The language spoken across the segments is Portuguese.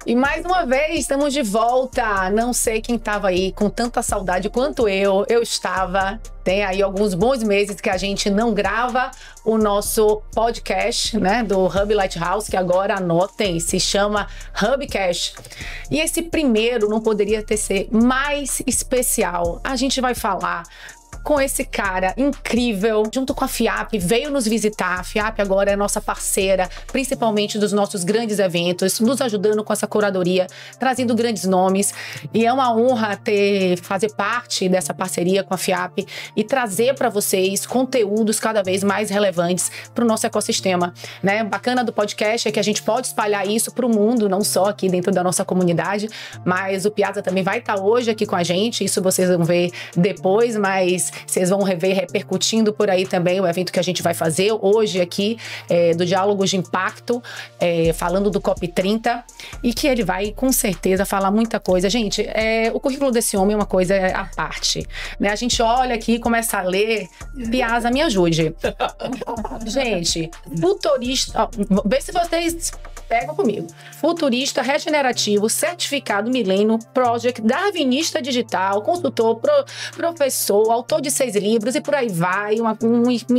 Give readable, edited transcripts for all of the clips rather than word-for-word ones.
E mais uma vez, estamos de volta. Não sei quem estava aí com tanta saudade quanto eu. Eu estava. Tem aí alguns bons meses que a gente não grava o nosso podcast, né, do Hub Lighthouse, que agora, anotem, se chama Hubcast. E esse primeiro não poderia ser mais especial. A gente vai falar com esse cara incrível, junto com a FIAP, veio nos visitar. A FIAP agora é nossa parceira, principalmente dos nossos grandes eventos, nos ajudando com essa curadoria, trazendo grandes nomes. E é uma honra fazer parte dessa parceria com a FIAP e trazer para vocês conteúdos cada vez mais relevantes para o nosso ecossistema, né? Bacana do podcast é que a gente pode espalhar isso para o mundo, não só aqui dentro da nossa comunidade, mas o Piazza também vai estar hoje aqui com a gente. Isso vocês vão ver depois, mas vocês vão rever repercutindo por aí também o evento que a gente vai fazer hoje aqui, do Diálogos de Impacto, falando do COP30, e que ele vai com certeza falar muita coisa. Gente, o currículo desse homem é uma coisa à parte, né? A gente olha aqui e começa a ler. Piazza, me ajude. Gente, futurista, ó, vê se vocês pegam comigo. Futurista regenerativo, certificado Millennium Project, darwinista digital, consultor, professor, autor de 6 livros e por aí vai, uma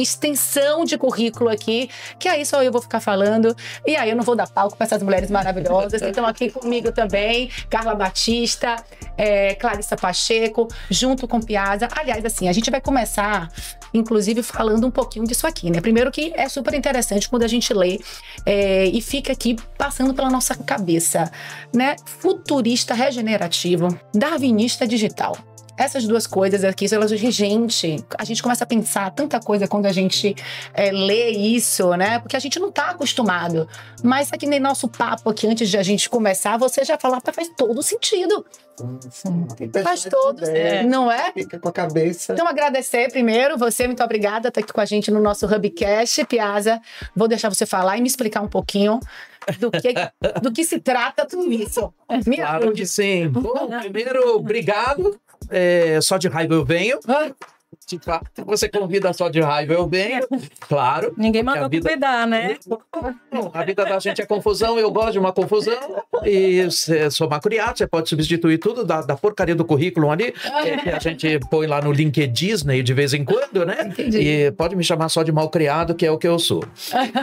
extensão de currículo aqui, que aí só eu vou ficar falando, e aí eu não vou dar palco para essas mulheres maravilhosas que estão aqui comigo também, Carla Batista, Clarissa Pacheco, junto com Piazza. Aliás, assim, a gente vai começar, inclusive, falando um pouquinho disso aqui, né? Primeiro que é super interessante quando a gente lê e fica aqui passando pela nossa cabeça, né? Futurista regenerativo, darwinista digital. Essas duas coisas aqui, elas, gente, a gente começa a pensar tanta coisa quando a gente lê isso, né? Porque a gente não tá acostumado. Mas aqui nem nosso papo aqui, antes de a gente começar, você já falou, faz todo sentido. Faz todo, não é? Fica com a cabeça. Então, agradecer primeiro, você, muito obrigada por estar aqui com a gente no nosso Hubcast, Piazza. Vou deixar você falar e me explicar um pouquinho do que se trata tudo isso. Claro que sim. Bom, primeiro, obrigado. Só de raiva eu venho. Você convida só de raiva, eu venho, claro. Ninguém mandou convidar, né? A vida da gente é confusão, eu gosto de uma confusão. E sou macuriato, você pode substituir tudo da porcaria do currículo ali, que a gente põe lá no LinkedIn de vez em quando, né? Entendi. E pode me chamar só de malcriado, que é o que eu sou.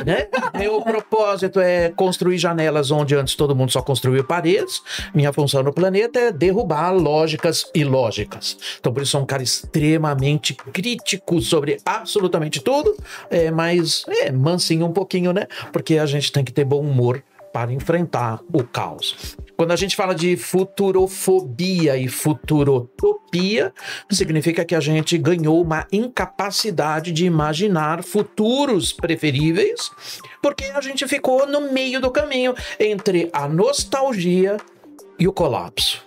Né? Meu propósito é construir janelas onde antes todo mundo só construiu paredes. Minha função no planeta é derrubar lógicas ilógicas. Então, por isso, sou um cara extremamente crítico sobre absolutamente tudo, mas mansinho um pouquinho, né? Porque a gente tem que ter bom humor para enfrentar o caos. Quando a gente fala de futurofobia e futurotopia, significa que a gente ganhou uma incapacidade de imaginar futuros preferíveis, porque a gente ficou no meio do caminho entre a nostalgia e o colapso.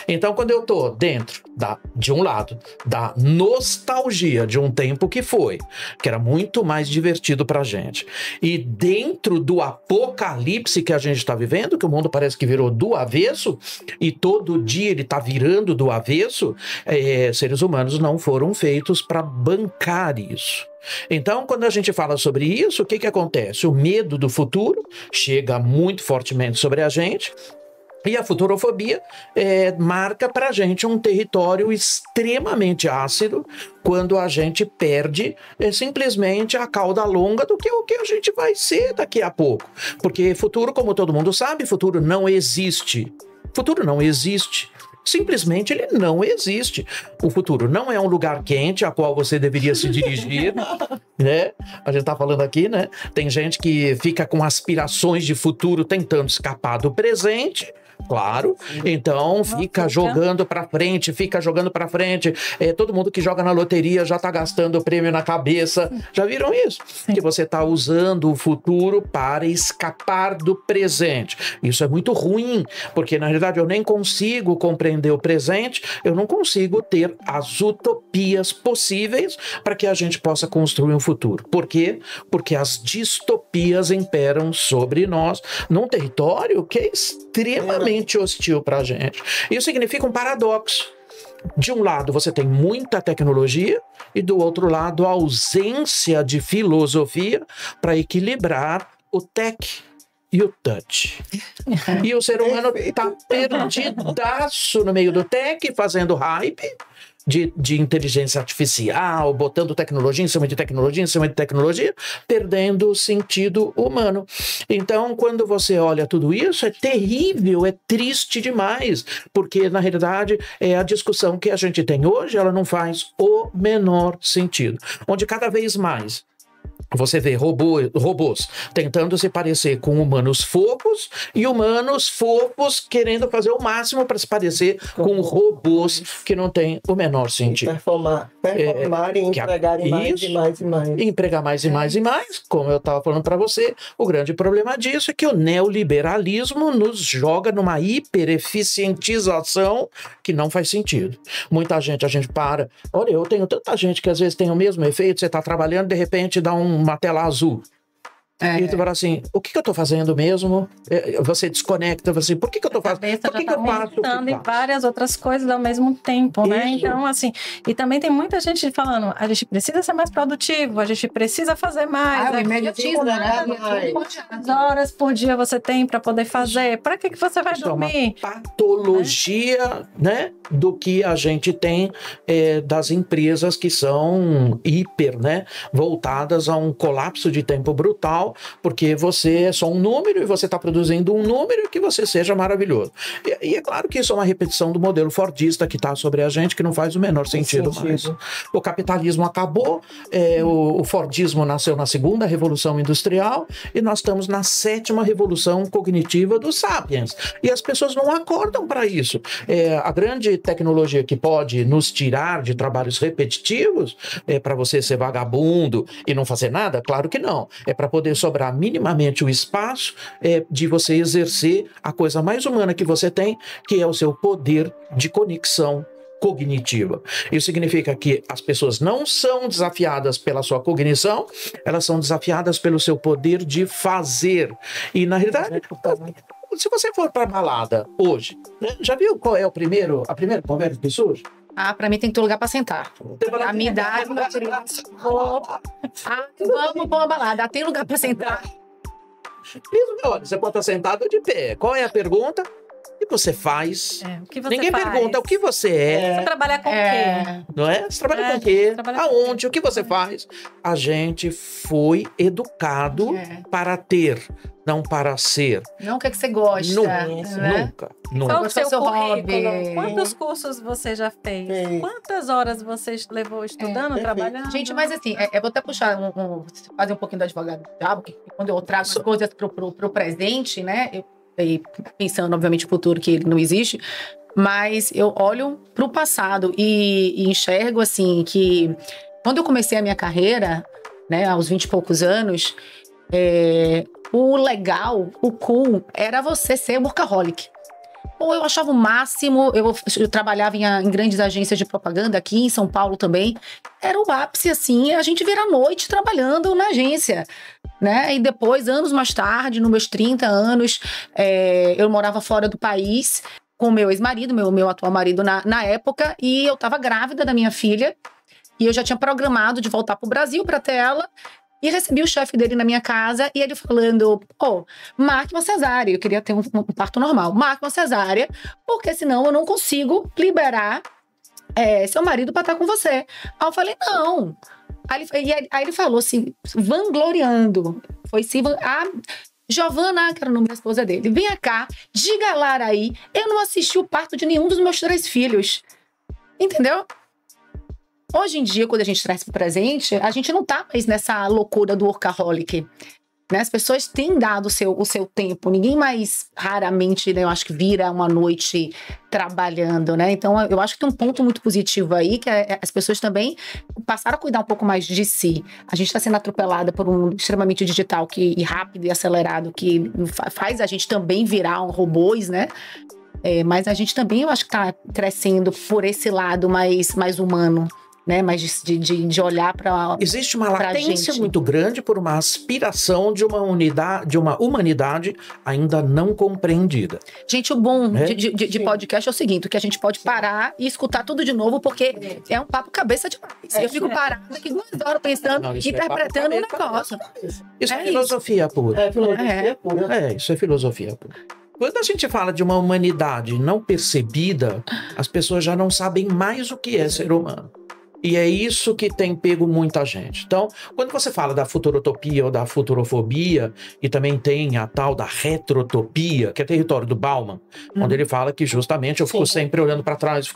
Então, quando eu tô dentro de um lado da nostalgia de um tempo que era muito mais divertido pra gente, e dentro do apocalipse que a gente tá vivendo, que o mundo parece que virou do avesso, e todo dia ele tá virando do avesso, seres humanos não foram feitos para bancar isso. Então, quando a gente fala sobre isso, o que acontece? O medo do futuro chega muito fortemente sobre a gente. E a futurofobia marca pra gente um território extremamente ácido quando a gente perde simplesmente a cauda longa do que o que a gente vai ser daqui a pouco. Porque futuro, como todo mundo sabe, futuro não existe. Futuro não existe. Simplesmente ele não existe. O futuro não é um lugar quente a qual você deveria se dirigir, né? A gente tá falando aqui, né? Tem gente que fica com aspirações de futuro tentando escapar do presente. Claro, então fica jogando pra frente, todo mundo que joga na loteria já tá gastando o prêmio na cabeça, já viram isso? Sim. Que você tá usando o futuro para escapar do presente. Isso é muito ruim, porque na realidade eu nem consigo compreender o presente, eu não consigo ter as utopias possíveis para que a gente possa construir um futuro. Por quê? Porque as distopias imperam sobre nós num território que é extremamente hostil pra gente. Isso significa um paradoxo. De um lado você tem muita tecnologia e do outro lado a ausência de filosofia para equilibrar o tech. e o touch. E o ser humano tá perdidaço no meio do tech, fazendo hype de inteligência artificial, botando tecnologia em cima de tecnologia, em cima de tecnologia, perdendo o sentido humano. Então, quando você olha tudo isso, é terrível, é triste demais, porque, na realidade, a discussão que a gente tem hoje, ela não faz o menor sentido. Onde cada vez mais você vê robôs tentando se parecer com humanos fofos e humanos fofos querendo fazer o máximo para se parecer com robôs que não tem o menor sentido. Performar e empregarem mais e mais e mais. Empregar mais e mais e mais. Como eu estava falando para você, o grande problema disso é que o neoliberalismo nos joga numa hipereficientização que não faz sentido. Muita gente, a gente para. Olha, eu tenho tanta gente que às vezes tem o mesmo efeito, você está trabalhando, de repente dá uma tela azul. E tu fala assim, o que eu tô fazendo mesmo? Você desconecta, você, por que eu tô fazendo? Por que eu faço? Pensando em várias outras coisas ao mesmo tempo, né? Então, assim, e também tem muita gente falando, a gente precisa ser mais produtivo, a gente precisa fazer mais. O imediatismo, né? Quantas horas por dia você tem para poder fazer? Para que você vai dormir? É uma patologia, né? Do que a gente tem das empresas que são hiper, né? Voltadas a um colapso de tempo brutal, porque você é só um número e você está produzindo um número que você seja maravilhoso. E é claro que isso é uma repetição do modelo fordista que está sobre a gente, que não faz o menor sentido mais. O capitalismo acabou, o fordismo nasceu na segunda revolução industrial e nós estamos na sétima revolução cognitiva dos sapiens. E as pessoas não acordam para isso. A grande tecnologia que pode nos tirar de trabalhos repetitivos para você ser vagabundo e não fazer nada? Claro que não. É para poder sobrar minimamente o espaço de você exercer a coisa mais humana que você tem, que é o seu poder de conexão cognitiva. Isso significa que as pessoas não são desafiadas pela sua cognição, elas são desafiadas pelo seu poder de fazer. E, na realidade, se você for para balada hoje, né, já viu qual é a primeira conversa que surge? Pra mim tem que ter lugar pra sentar. A minha idade, vamos pra uma balada. Tem lugar pra sentar? Olha, você pode estar sentado ou de pé. Qual é a pergunta? O que você faz? O que você Ninguém faz? pergunta o que você é. Você trabalha com o quê? Não é? Você trabalha com o quê? Aonde? O que você faz? A gente foi educado para ter, não para ser. Não o que você gosta. Nunca. Qual o seu hobby? currículo? Quantos cursos você já fez? Quantas horas você levou estudando, trabalhando? Gente, mas assim, eu vou até puxar, fazer um pouquinho do advogado do diabo, porque quando eu trago as coisas pro presente, né? E pensando, obviamente, no futuro, que ele não existe, mas eu olho pro passado e enxergo, assim, que quando eu comecei a minha carreira, né, aos 20 e poucos anos, o legal, o cool, era você ser workaholic. Pô, eu achava o máximo, eu trabalhava em grandes agências de propaganda aqui em São Paulo também, era o ápice, assim, a gente vira a noite trabalhando na agência, né? E depois, anos mais tarde, nos meus 30 anos, eu morava fora do país com o meu ex-marido, meu atual marido na época, e eu tava grávida da minha filha, e eu já tinha programado de voltar pro Brasil para ter ela. E recebi o chefe dele na minha casa e ele falando, marque uma cesárea. Eu queria ter um parto normal. Marque uma cesárea, porque senão eu não consigo liberar seu marido para estar com você. Aí eu falei, não. Aí ele falou assim, vangloriando. Foi assim, Giovana, que era o nome da esposa dele, venha cá, diga lá aí, eu não assisti o parto de nenhum dos meus 3 filhos. Entendeu? Hoje em dia, quando a gente traz pro presente, a gente não tá mais nessa loucura do workaholic, né? As pessoas têm dado o seu tempo. Ninguém mais, raramente, né, eu acho que vira uma noite trabalhando, né? Então, eu acho que tem um ponto muito positivo aí, que as pessoas também passaram a cuidar um pouco mais de si. A gente está sendo atropelada por um mundo extremamente digital e rápido e acelerado, que faz a gente também virar robôs, né? Mas a gente também, eu acho que tá crescendo por esse lado mais humano. né? Mas de olhar para... Existe uma latência muito grande por uma aspiração de uma humanidade ainda não compreendida. Gente, o bom de podcast é o seguinte, que a gente pode parar e escutar tudo de novo, porque é um papo cabeça demais. Eu fico parada aqui 2 horas pensando, interpretando um negócio. Isso é filosofia pura. É filosofia pura. Isso é filosofia pura. Quando a gente fala de uma humanidade não percebida, as pessoas já não sabem mais o que é ser humano. E é isso que tem pego muita gente. Então, quando você fala da futurotopia ou da futurofobia, e também tem a tal da retrotopia, que é território do Bauman, onde ele fala que justamente eu fico sempre olhando para trás,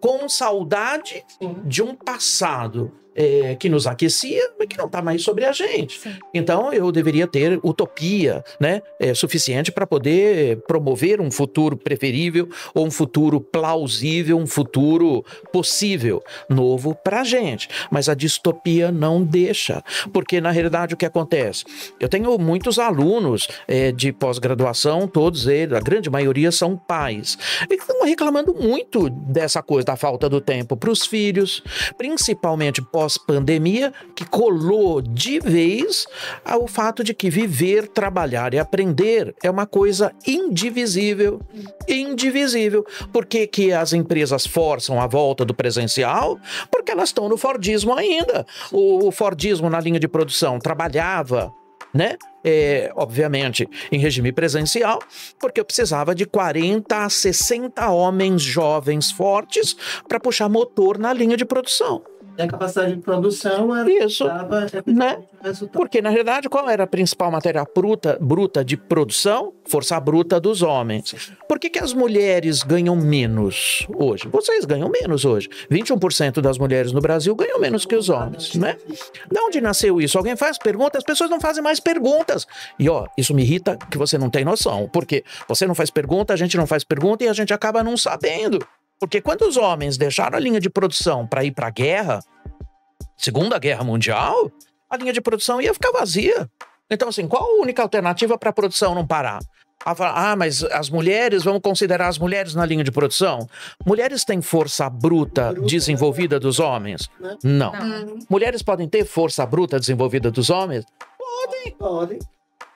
com saudade de um passado que nos aquecia, mas que não está mais sobre a gente. Sim. Então, eu deveria ter utopia, né, suficiente para poder promover um futuro preferível, ou um futuro plausível, um futuro possível, novo para a gente. Mas a distopia não deixa, porque na realidade o que acontece? Eu tenho muitos alunos de pós-graduação, todos eles, a grande maioria são pais, e estão reclamando muito dessa coisa, da falta do tempo para os filhos, principalmente pós-pandemia, que colou de vez ao fato de que viver, trabalhar e aprender é uma coisa indivisível. Por que as empresas forçam a volta do presencial? Porque elas estão no Fordismo ainda. O Fordismo na linha de produção trabalhava, né? Obviamente em regime presencial, porque eu precisava de 40 a 60 homens jovens fortes para puxar motor na linha de produção. E a capacidade de produção era isso, né? Porque na realidade qual era a principal matéria bruta de produção? Força bruta dos homens. Por que as mulheres ganham menos hoje? Vocês ganham menos hoje. 21% das mulheres no Brasil ganham menos que os homens, né? De onde nasceu isso? Alguém faz perguntas, as pessoas não fazem mais perguntas. E isso me irrita, que você não tem noção. Porque você não faz pergunta, a gente não faz pergunta e a gente acaba não sabendo. Porque quando os homens deixaram a linha de produção para ir para a guerra, Segunda Guerra Mundial, a linha de produção ia ficar vazia. Então, assim, qual a única alternativa para a produção não parar? Mas as mulheres, vamos considerar as mulheres na linha de produção? Mulheres têm força bruta desenvolvida dos homens? Não. Mulheres podem ter força bruta desenvolvida dos homens? Podem.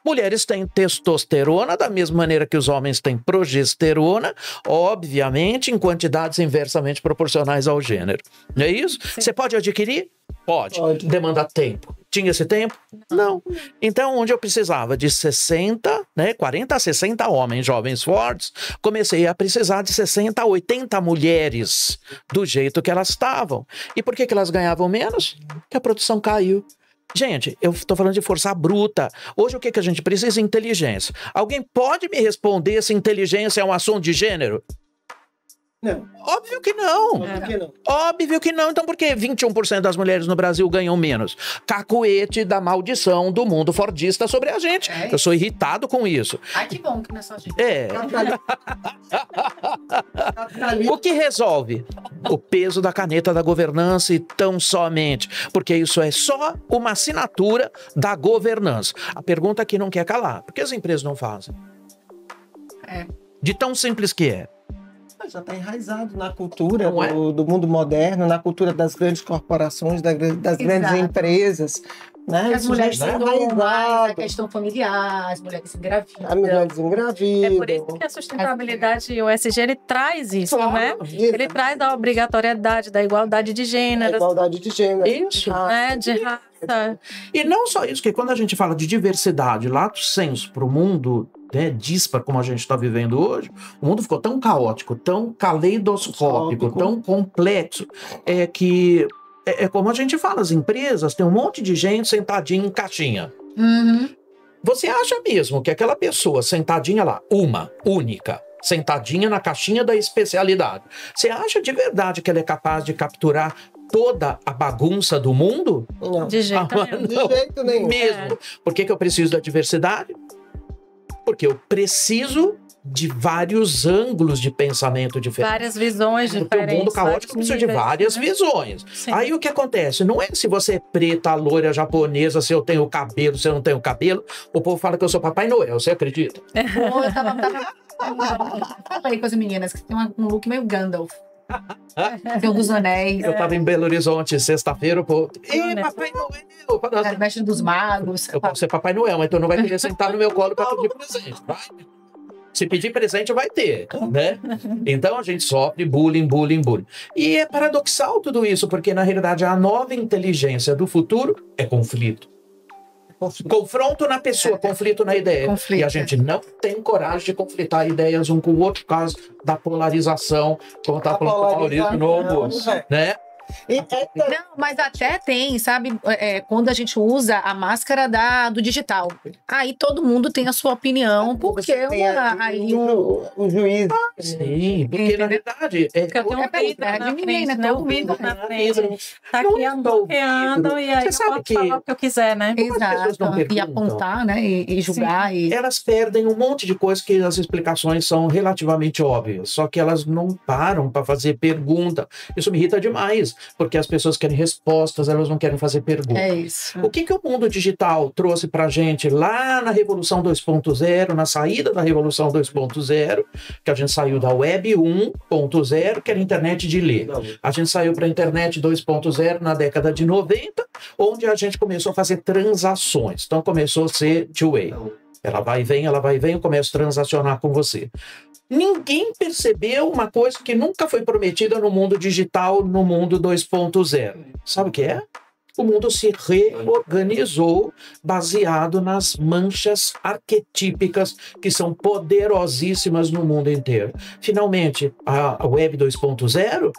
Mulheres têm testosterona da mesma maneira que os homens têm progesterona, obviamente em quantidades inversamente proporcionais ao gênero. Não é isso? Você pode adquirir? Pode. Demanda tempo. Tinha esse tempo? Não. Então, onde eu precisava de 40 a 60 homens jovens fortes, comecei a precisar de 60 a 80 mulheres do jeito que elas estavam. E por que elas ganhavam menos? Porque a produção caiu. Gente, eu estou falando de força bruta. Hoje o que a gente precisa? Inteligência. Alguém pode me responder se inteligência é um assunto de gênero? Não. Óbvio que não. Óbvio que não. Então por que 21% das mulheres no Brasil ganham menos? Cacuete da maldição do mundo fordista sobre a gente. Eu sou irritado com isso. Ai, que bom que não é só a gente. O que resolve? O peso da caneta da governança e tão somente. Porque isso é só uma assinatura da governança. A pergunta que não quer calar. Por que as empresas não fazem? De tão simples que é. Já está enraizado na cultura do mundo moderno, na cultura das grandes corporações, das grandes empresas. Né? As mulheres estão mais a questão familiar, as mulheres engravidam. As mulheres engravidam. É por isso que a sustentabilidade e o ESG, ele traz isso, né? Ele traz a obrigatoriedade da igualdade de gênero. Igualdade de gênero. Isso. De raça. E não só isso, que quando a gente fala de diversidade, lato sensu para o mundo, dispar como a gente está vivendo hoje, o mundo ficou tão caótico, tão caleidoscópico, tão complexo, que é como a gente fala, as empresas têm um monte de gente sentadinha em caixinha. Você acha mesmo que aquela pessoa sentadinha lá, única, sentadinha na caixinha da especialidade, você acha de verdade que ela é capaz de capturar toda a bagunça do mundo? Não. De jeito nenhum. De jeito nenhum. Mesmo. Por que eu preciso da diversidade? Porque eu preciso de vários ângulos de pensamento diferentes. Várias visões diferentes. Porque o mundo caótico precisa de várias visões. Sim. Aí o que acontece? Não é se você é preta, loira, japonesa, se eu tenho cabelo, se eu não tenho cabelo. O povo fala que eu sou Papai Noel, você acredita? Eu tava falei com as meninas que tem um look meio Gandalf. Senhor dos Anéis. Eu tava em Belo Horizonte sexta-feira, pô. Ei, Papai Noel! Mestre dos Magos. Eu posso ser Papai Noel, mas tu não vai querer sentar no meu colo para pedir presente, vai? Se pedir presente, vai ter, né? Então a gente sofre bullying. E é paradoxal tudo isso, porque na realidade a nova inteligência do futuro é conflito. Confronto na pessoa, conflito na ideia. Conflito. E a gente não tem coragem de conflitar ideias um com o outro por causa da polarização, como está falando o Maurício Novo, né? Não, mas até tem, sabe, quando a gente usa a máscara do digital. Aí todo mundo tem a sua opinião, porque aí o juiz. Sim, porque na verdade Porque eu tenho um vidro na frente, né? O vidro na frente. Tá aqui andando e aí eu posso falar o que eu quiser, né? Exato. E apontar, né? E julgar. E... Elas perdem um monte de coisas que as explicações são relativamente óbvias, só que elas não param para fazer pergunta. Isso me irrita demais. Porque as pessoas querem respostas, elas não querem fazer perguntas. É isso. O que o mundo digital trouxe pra gente lá na Revolução 2.0, na saída da Revolução 2.0, que a gente saiu da Web 1.0, que era a internet de ler. A gente saiu para a internet 2.0 na década de 90, onde a gente começou a fazer transações. Então começou a ser two-way. Ela vai e vem, eu começo a transacionar com você. Ninguém percebeu uma coisa que nunca foi prometida no mundo digital, no mundo 2.0. Sabe o que é? O mundo se reorganizou baseado nas manchas arquetípicas que são poderosíssimas no mundo inteiro. Finalmente, a Web 2.0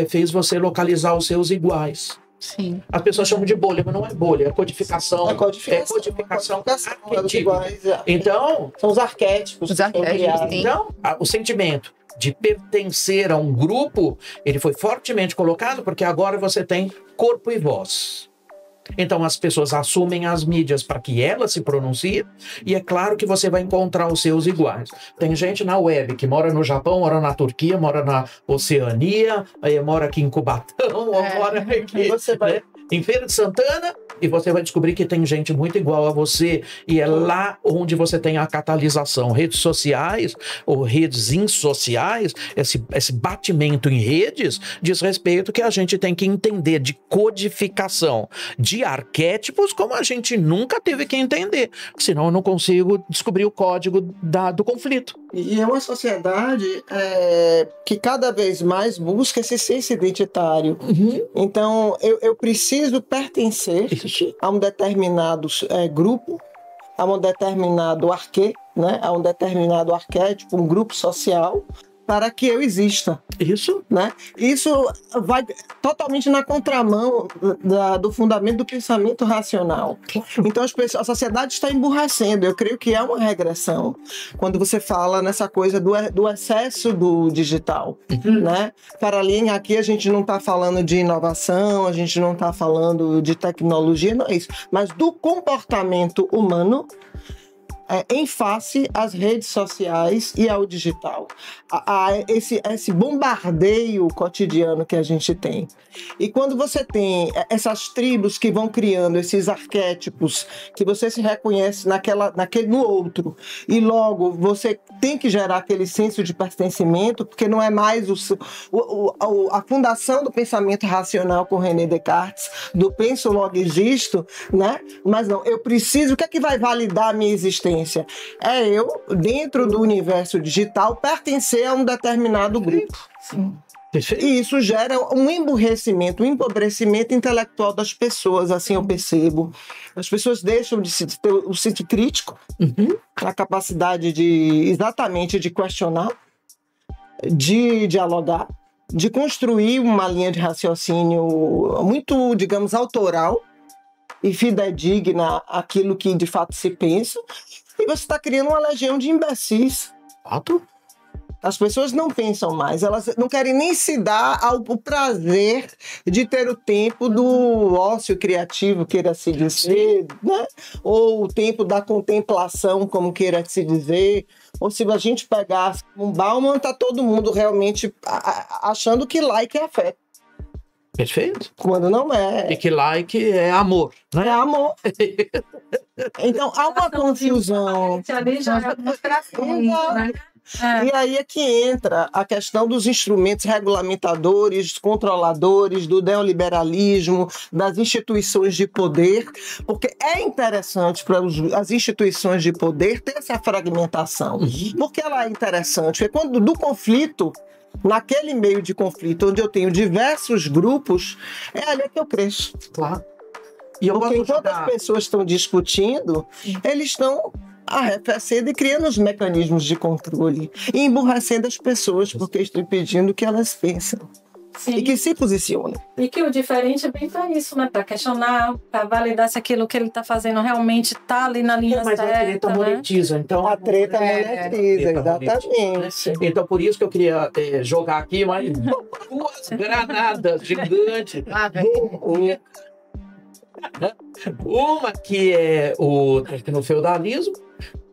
fez você localizar os seus iguais. Sim. As pessoas chamam de bolha, mas não é bolha, é codificação. É codificação arquetípica. Então, são os arquétipos. Os arquétipos, sim. Então, o sentimento de pertencer a um grupo, ele foi fortemente colocado porque agora você tem corpo e voz. Então as pessoas assumem as mídias para que elas se pronunciem e é claro que você vai encontrar os seus iguais. Tem gente na web que mora no Japão, mora na Turquia, mora na Oceania, mora aqui em Cubatão, mora aqui em Feira de Santana, e você vai descobrir que tem gente muito igual a você, e é lá onde você tem a catalisação. Redes sociais ou redes insociais, esse batimento em redes diz respeito que a gente tem que entender de codificação de arquétipos como a gente nunca teve que entender, senão eu não consigo descobrir o código do conflito. E é uma sociedade que cada vez mais busca esse senso identitário. Então, eu preciso pertencer a um determinado grupo, a um determinado né? A um determinado arquétipo, um grupo social, para que eu exista. Isso. Né? Isso vai totalmente na contramão do fundamento do pensamento racional. Então a sociedade está emburrecendo. Eu creio que é uma regressão quando você fala nessa coisa do excesso do digital. Né? Para além, aqui a gente não está falando de inovação, a gente não está falando de tecnologia, não é isso. Mas do comportamento humano em face às redes sociais e ao digital. Esse bombardeio cotidiano que a gente tem. E quando você tem essas tribos que vão criando esses arquétipos, que você se reconhece no outro, e logo você tem que gerar aquele senso de pertencimento, porque não é mais a fundação do pensamento racional com René Descartes, do penso logo existo, né? Mas não, eu preciso, o que é que vai validar a minha existência? É eu, dentro do universo digital, pertencer a um determinado grupo. Sim. E isso gera um emburrecimento, um empobrecimento intelectual das pessoas, assim eu percebo. As pessoas deixam de ter o senso crítico, a capacidade exatamente de questionar, de dialogar, de construir uma linha de raciocínio muito, digamos, autoral e fidedigna àquilo que de fato se pensa. E você está criando uma legião de imbecis. Fato? As pessoas não pensam mais, elas não querem nem se dar ao prazer de ter o tempo do ócio criativo, queira se dizer, né? Ou o tempo da contemplação, como queira se dizer. Ou se a gente pegar um Bauman, está todo mundo realmente achando que like é afeto. Perfeito. Quando não é. E que like é amor, né? É amor. Então, há uma confusão. E aí é que entra a questão dos instrumentos regulamentadores, controladores, do neoliberalismo, das instituições de poder, porque é interessante para as instituições de poder ter essa fragmentação. Por que ela é interessante? Porque quando do conflito, naquele meio de conflito, onde eu tenho diversos grupos, é ali que eu cresço. Claro. E eu porque gosto enquanto as pessoas estão discutindo, eles estão arrefecendo e criando os mecanismos de controle e emburrecendo as pessoas, porque estão impedindo que elas pensem. Sim. E que se posicionem. E que o diferente é bem para isso, né? Para questionar, para validar se aquilo que ele está fazendo realmente está ali na linha mas certa. a treta monetiza, então... A treta monetiza, exatamente. Então, por isso que eu queria jogar aqui, mas duas granadas gigantes. Uma que é o tecnofeudalismo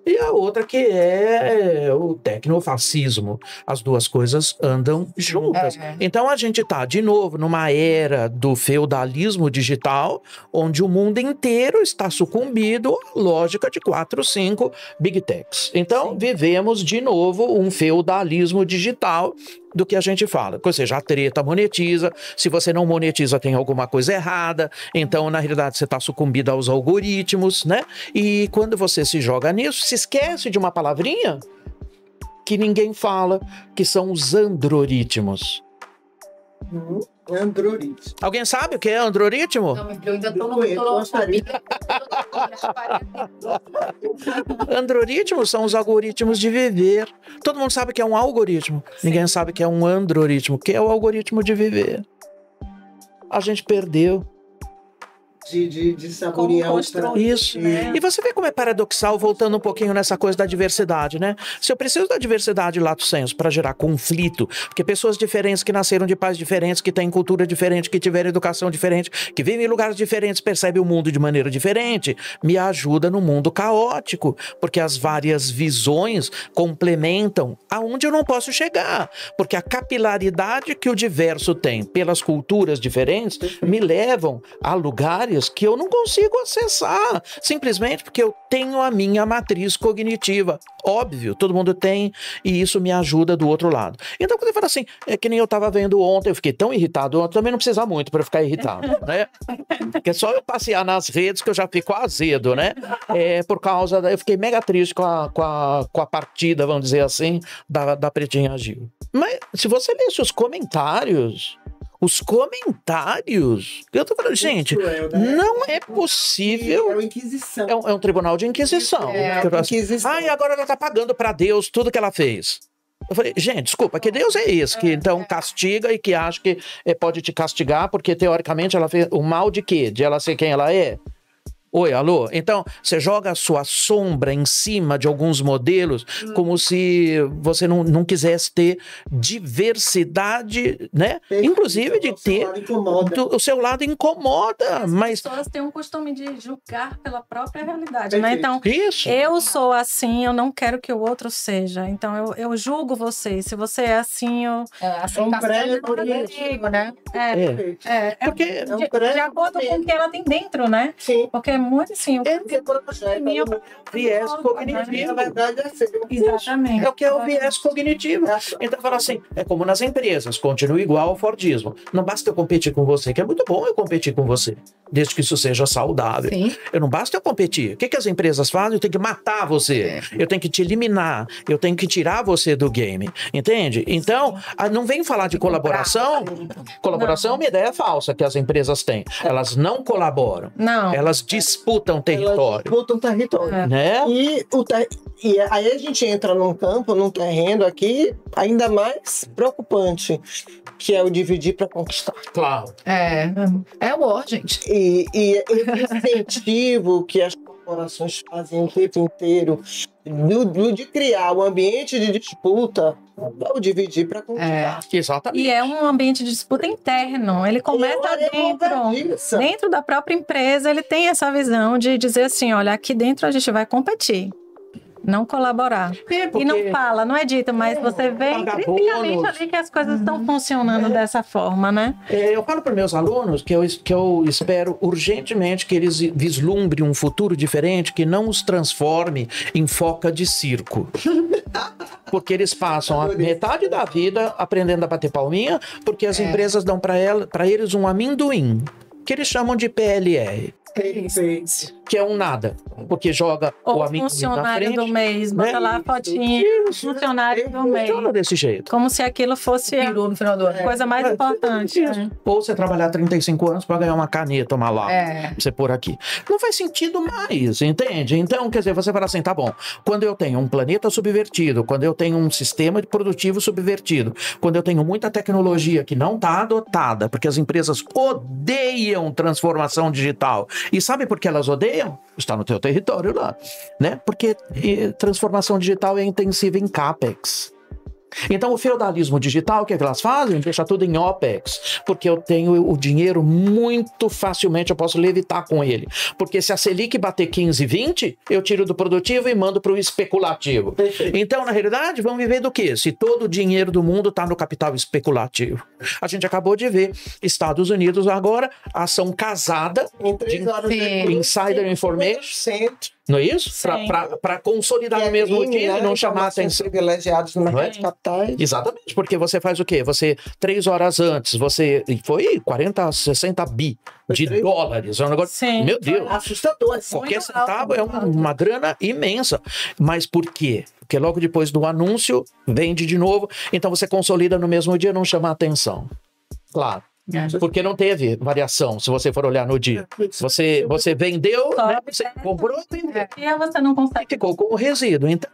e a outra que é o tecnofascismo. As duas coisas andam juntas. Então a gente está, de novo, numa era do feudalismo digital, onde o mundo inteiro está sucumbido à lógica de 4, 5 big techs. Então vivemos, de novo, um feudalismo digital do que a gente fala. Ou seja, a treta monetiza. Se você não monetiza, tem alguma coisa errada. Então, na realidade, você está sucumbido aos algoritmos, né? E quando você se joga nisso, se esquece de uma palavrinha que ninguém fala, que são os androritmos. Androritmo. Alguém sabe o que é androritmo? Não, eu ainda tô no sabia. Androritmos são os algoritmos de viver. Todo mundo sabe que é um algoritmo. Sim. Ninguém sabe que é um androritmo, que é o algoritmo de viver. A gente perdeu. De saborear isso. E você vê como é paradoxal, voltando um pouquinho nessa coisa da diversidade, né? Se eu preciso da diversidade lato sensu para gerar conflito, porque pessoas diferentes que nasceram de pais diferentes, que têm cultura diferente, que tiveram educação diferente, que vivem em lugares diferentes, percebem o mundo de maneira diferente, me ajuda no mundo caótico, porque as várias visões complementam aonde eu não posso chegar, porque a capilaridade que o diverso tem pelas culturas diferentes me levam a lugares que eu não consigo acessar, simplesmente porque eu tenho a minha matriz cognitiva. Óbvio, todo mundo tem, e isso me ajuda do outro lado. Então, quando eu falo assim, é que nem eu estava vendo ontem, eu fiquei tão irritado ontem, também não precisa muito para ficar irritado, né? Porque é só eu passear nas redes que eu já fico azedo, né? Por causa eu fiquei mega triste com a partida, vamos dizer assim, da Pretinha Gil. Mas se você lesse os comentários, eu tô falando, gente, não é possível. É uma inquisição. É um tribunal de inquisição. E agora ela tá pagando para Deus tudo que ela fez. Eu falei, gente, desculpa, que Deus é esse que então castiga e que acha que pode te castigar porque teoricamente ela fez o mal de quê? De ela ser quem ela é? Oi, alô? Então, você joga a sua sombra em cima de alguns modelos como se você não quisesse ter diversidade, né? Perfeito. Inclusive de ter... O seu lado incomoda, mas... As pessoas têm um costume de julgar pela própria realidade, né? Então, isso. Eu sou assim, eu não quero que o outro seja. Então, eu julgo você. Se você é assim, eu... né? Porque de acordo com o que ela tem dentro, né? Sim. Porque é muito assim, viés cognitivo. Na verdade, é assim. Exatamente. É o que é o viés cognitivo. Então, fala assim, é como nas empresas, continua igual ao Fordismo. Não basta eu competir com você, que é muito bom eu competir com você, desde que isso seja saudável. Sim. Não basta eu competir. O que as empresas fazem? Eu tenho que matar você. Eu tenho que te eliminar. Eu tenho que tirar você do game. Entende? Então, não vem falar de colaboração. Colaboração é uma ideia falsa que as empresas têm. Elas não colaboram. Não. Elas disputam território. Disputam território. Né? E aí a gente entra num campo, num terreno aqui ainda mais preocupante, que é o dividir para conquistar. Claro. É o war, gente. E esse incentivo que as corporações fazem o tempo inteiro de criar um ambiente de disputa, ou dividir para conquistar. Exatamente. E é um ambiente de disputa interno. Ele começa dentro da própria empresa, ele tem essa visão de dizer assim, olha, aqui dentro a gente vai competir. Não colaborar. E não fala, não é dito, mas você vê intrinsecamente ali que as coisas estão funcionando dessa forma, né? Eu falo para meus alunos que eu espero urgentemente que eles vislumbrem um futuro diferente que não os transforme em foca de circo. Porque eles passam a metade da vida aprendendo a bater palminha, porque as empresas dão para eles um amendoim, que eles chamam de PLR. Que é um nada, porque joga o amigo funcionário na frente, do mês, bota lá a fotinha, funcionário do mês. Funciona desse jeito. Como se aquilo fosse a no final do ano. coisa mais importante. Né? Ou você trabalhar 35 anos para ganhar uma caneta, uma lápis, você pôr aqui. Não faz sentido mais, entende? Então, quer dizer, você fala assim, tá bom, quando eu tenho um planeta subvertido, quando eu tenho um sistema produtivo subvertido, quando eu tenho muita tecnologia que não está adotada, porque as empresas odeiam transformação digital. E sabe por que elas odeiam? Está no teu território lá, né? Porque transformação digital é intensiva em CAPEX. Então, o feudalismo digital, o que é que elas fazem? Deixa tudo em OPEX, porque eu tenho o dinheiro muito facilmente, eu posso levitar com ele. Porque se a Selic bater 15, 20, eu tiro do produtivo e mando para o especulativo. Então, na realidade, vamos viver do quê? Se todo o dinheiro do mundo está no capital especulativo. A gente acabou de ver Estados Unidos agora, ação casada de insider information. Não é isso? Para consolidar no mesmo dia e não chamar atenção. Privilegiados no mercado de capitais. Exatamente, porque você faz o quê? Você, 3 horas antes, você foi 40, 60 bi de dólares. É um negócio, meu Deus, assustador. qualquer centavo é uma grana imensa. Mas por quê? Porque logo depois do anúncio, vende de novo. Então você consolida no mesmo dia, não chama atenção. Claro. Porque não teve variação, se você for olhar no dia. Você vendeu, né? Você comprou, e você não consegue. Ficou com o resíduo. Então,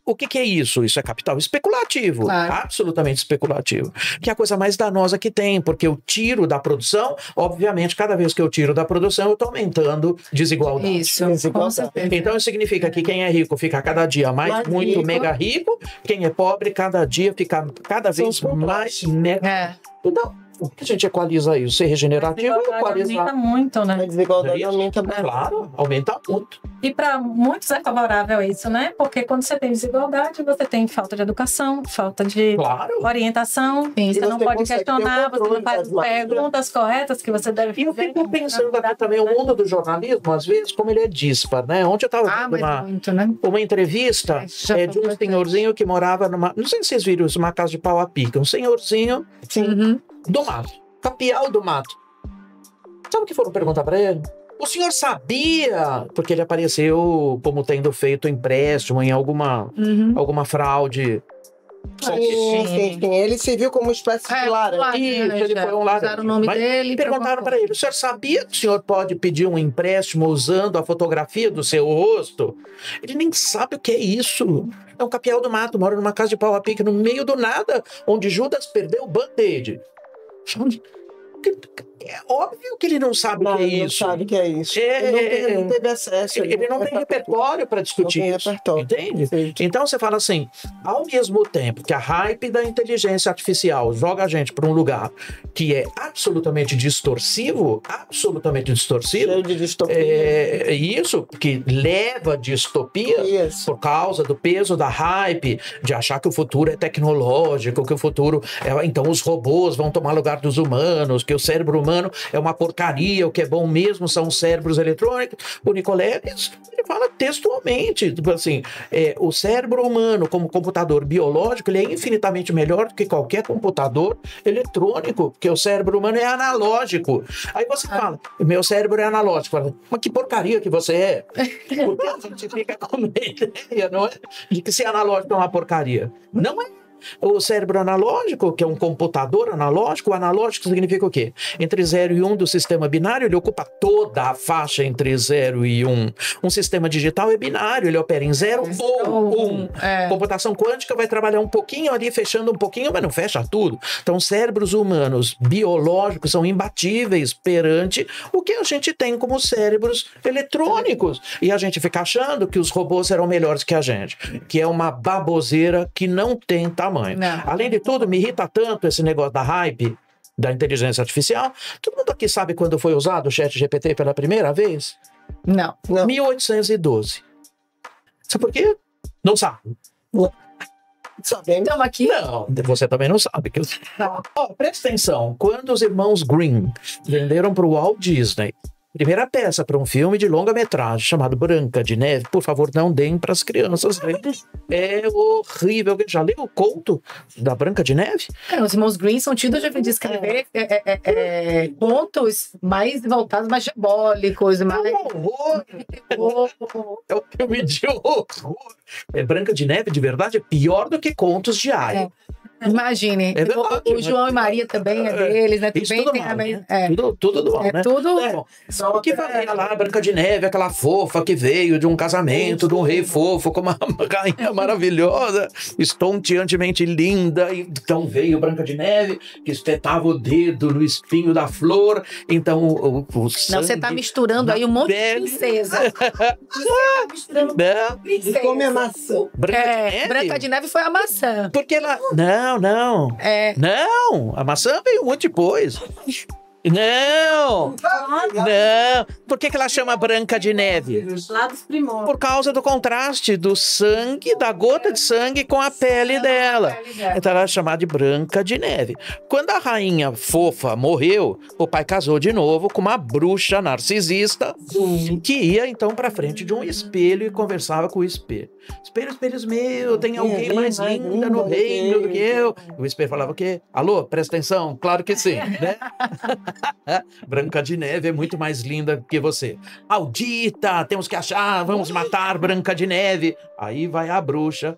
o que é isso? Isso é capital especulativo, absolutamente especulativo. Que é a coisa mais danosa que tem, porque eu tiro da produção, obviamente, cada vez que eu tiro da produção, eu estou aumentando desigualdade. Isso, com certeza. Então, isso significa que quem é rico fica cada dia muito rico. Mega rico, quem é pobre, cada dia fica cada vez mais mega. Então, por que a gente equaliza isso? Ser regenerativo aumenta muito, né? A desigualdade aumenta muito. Claro, aumenta muito. E para muitos é favorável isso, né? Porque quando você tem desigualdade, você tem falta de educação, falta de orientação. Você não pode questionar, você não faz perguntas corretas que você deve fazer. E eu fico pensando aqui também, o mundo do jornalismo, às vezes, como ele é dispar, né? Ontem eu estava vendo uma entrevista de um senhorzinho que morava numa... Não sei se vocês viram isso, uma casa de pau a pica. Um senhorzinho do mato, capial do mato. Sabe o que foram perguntar para ele? O senhor sabia? Porque ele apareceu como tendo feito empréstimo em alguma fraude. Sim. Ele se viu como uma espécie de laranja. Ele foi um laranja. O nome dele. Perguntaram para ele: o senhor sabia que o senhor pode pedir um empréstimo usando a fotografia do seu rosto? Ele nem sabe o que é isso. É um capial do mato, mora numa casa de pau a pique no meio do nada, onde Judas perdeu o band-aid. É óbvio que ele não sabe o que é isso. Ele não sabe o que é isso. Ele não teve acesso. Ele não tem repertório para discutir isso. Entende? Perfeito. Então você fala assim, ao mesmo tempo que a hype da inteligência artificial joga a gente para um lugar que é absolutamente distorsivo, cheio de distopia. Isso, que leva a distopia por causa do peso da hype, de achar que o futuro é tecnológico, que o futuro então os robôs vão tomar lugar dos humanos, que o cérebro humano é uma porcaria, o que é bom mesmo são os cérebros eletrônicos. O Nicoleles, ele fala textualmente, tipo assim, o cérebro humano como computador biológico, ele é infinitamente melhor do que qualquer computador eletrônico, porque o cérebro humano é analógico. Aí você fala, meu cérebro é analógico. Fala, mas que porcaria que você é? Porque a gente fica com uma ideia, não é? De que ser analógico é uma porcaria. Não é. O cérebro analógico, que é um computador analógico, o analógico significa o quê? Entre 0 e 1 do sistema binário, ele ocupa toda a faixa entre 0 e 1. Um sistema digital é binário, ele opera em 0 ou 1. Computação quântica vai trabalhar um pouquinho ali, fechando um pouquinho, mas não fecha tudo. Então, cérebros humanos biológicos são imbatíveis perante o que a gente tem como cérebros eletrônicos. E a gente fica achando que os robôs serão melhores que a gente, que é uma baboseira que não tem tamanho. Além de tudo, me irrita tanto esse negócio da hype da inteligência artificial. Todo mundo aqui sabe quando foi usado o ChatGPT pela primeira vez? Não. 1812. Sabe por quê? Não sabe. Estamos aqui. Não, você também não sabe. Presta atenção. Quando os irmãos Grimm venderam para o Walt Disney Primeira peça para um filme de longa-metragem chamado Branca de Neve. Por favor, não deem para as crianças. É horrível. Já leu o conto da Branca de Neve? Os irmãos Green são tidos de escrever contos mais voltados, mais diabólicos. Mais... É um horror. É um filme de horror. Branca de Neve, de verdade, é pior do que contos de Aia. Imagine. É verdade, o João e Maria também é deles, né? Isso Também tudo tem mal, a né? mesma. Tudo do mal, né? Tudo. O que vai lá, Branca de Neve, aquela fofa que veio de um casamento de um rei fofo, com uma rainha maravilhosa, estonteantemente linda. Então veio Branca de Neve, que espetava o dedo no espinho da flor. Então o sangue... Não, você tá misturando aí um monte de princesa. Você tá misturando princesa. E come a maçã. Branca de Neve foi a maçã. Porque ela... Não. Não, a maçã veio muito depois. Não. Por que ela chama Branca de Neve? Lá dos primórdios. Por causa do contraste do sangue, da gota de sangue com a pele dela. Então ela é chamada de Branca de Neve. Quando a rainha fofa morreu, o pai casou de novo com uma bruxa narcisista que ia então para frente de um espelho e conversava com o espelho. Espelhos meu, tem alguém mais linda no reino do que eu. O espelho falava o quê? Alô, presta atenção? Claro que sim, né? Branca de Neve é muito mais linda que você. Maldita, temos que achar, vamos matar Branca de Neve. Aí vai a bruxa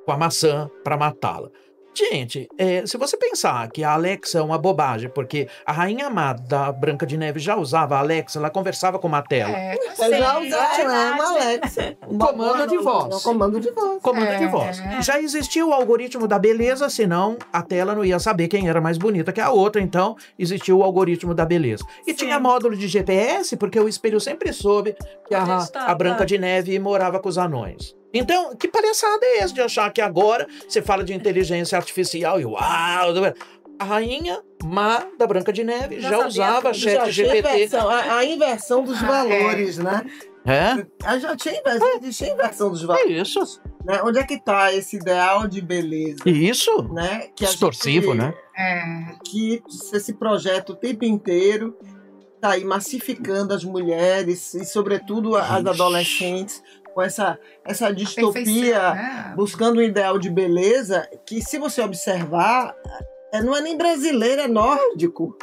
com a maçã para matá-la. Gente, se você pensar que a Alexa é uma bobagem, porque a rainha má da Branca de Neve já usava a Alexa, ela conversava com uma tela. Eu já usava uma Alexa. Comando de voz. Comando de voz. Comando de voz. Já existia o algoritmo da beleza, senão a tela não ia saber quem era mais bonita que a outra, então existia o algoritmo da beleza. E tinha módulo de GPS, porque o espelho sempre soube que a Branca de Neve morava com os anões. Então, que palhaçada é essa de achar que agora você fala de inteligência artificial e uau! A rainha má da Branca de Neve já usava chat GPT. A inversão dos valores, né? Já tinha inversão dos valores. Isso. Né? Onde é que está esse ideal de beleza? Isso. Né? Que distorsivo, né? Que esse projeto o tempo inteiro está aí massificando as mulheres e, sobretudo, as adolescentes com essa distopia, buscando um ideal de beleza que, se você observar, não é nem brasileiro, é nórdico.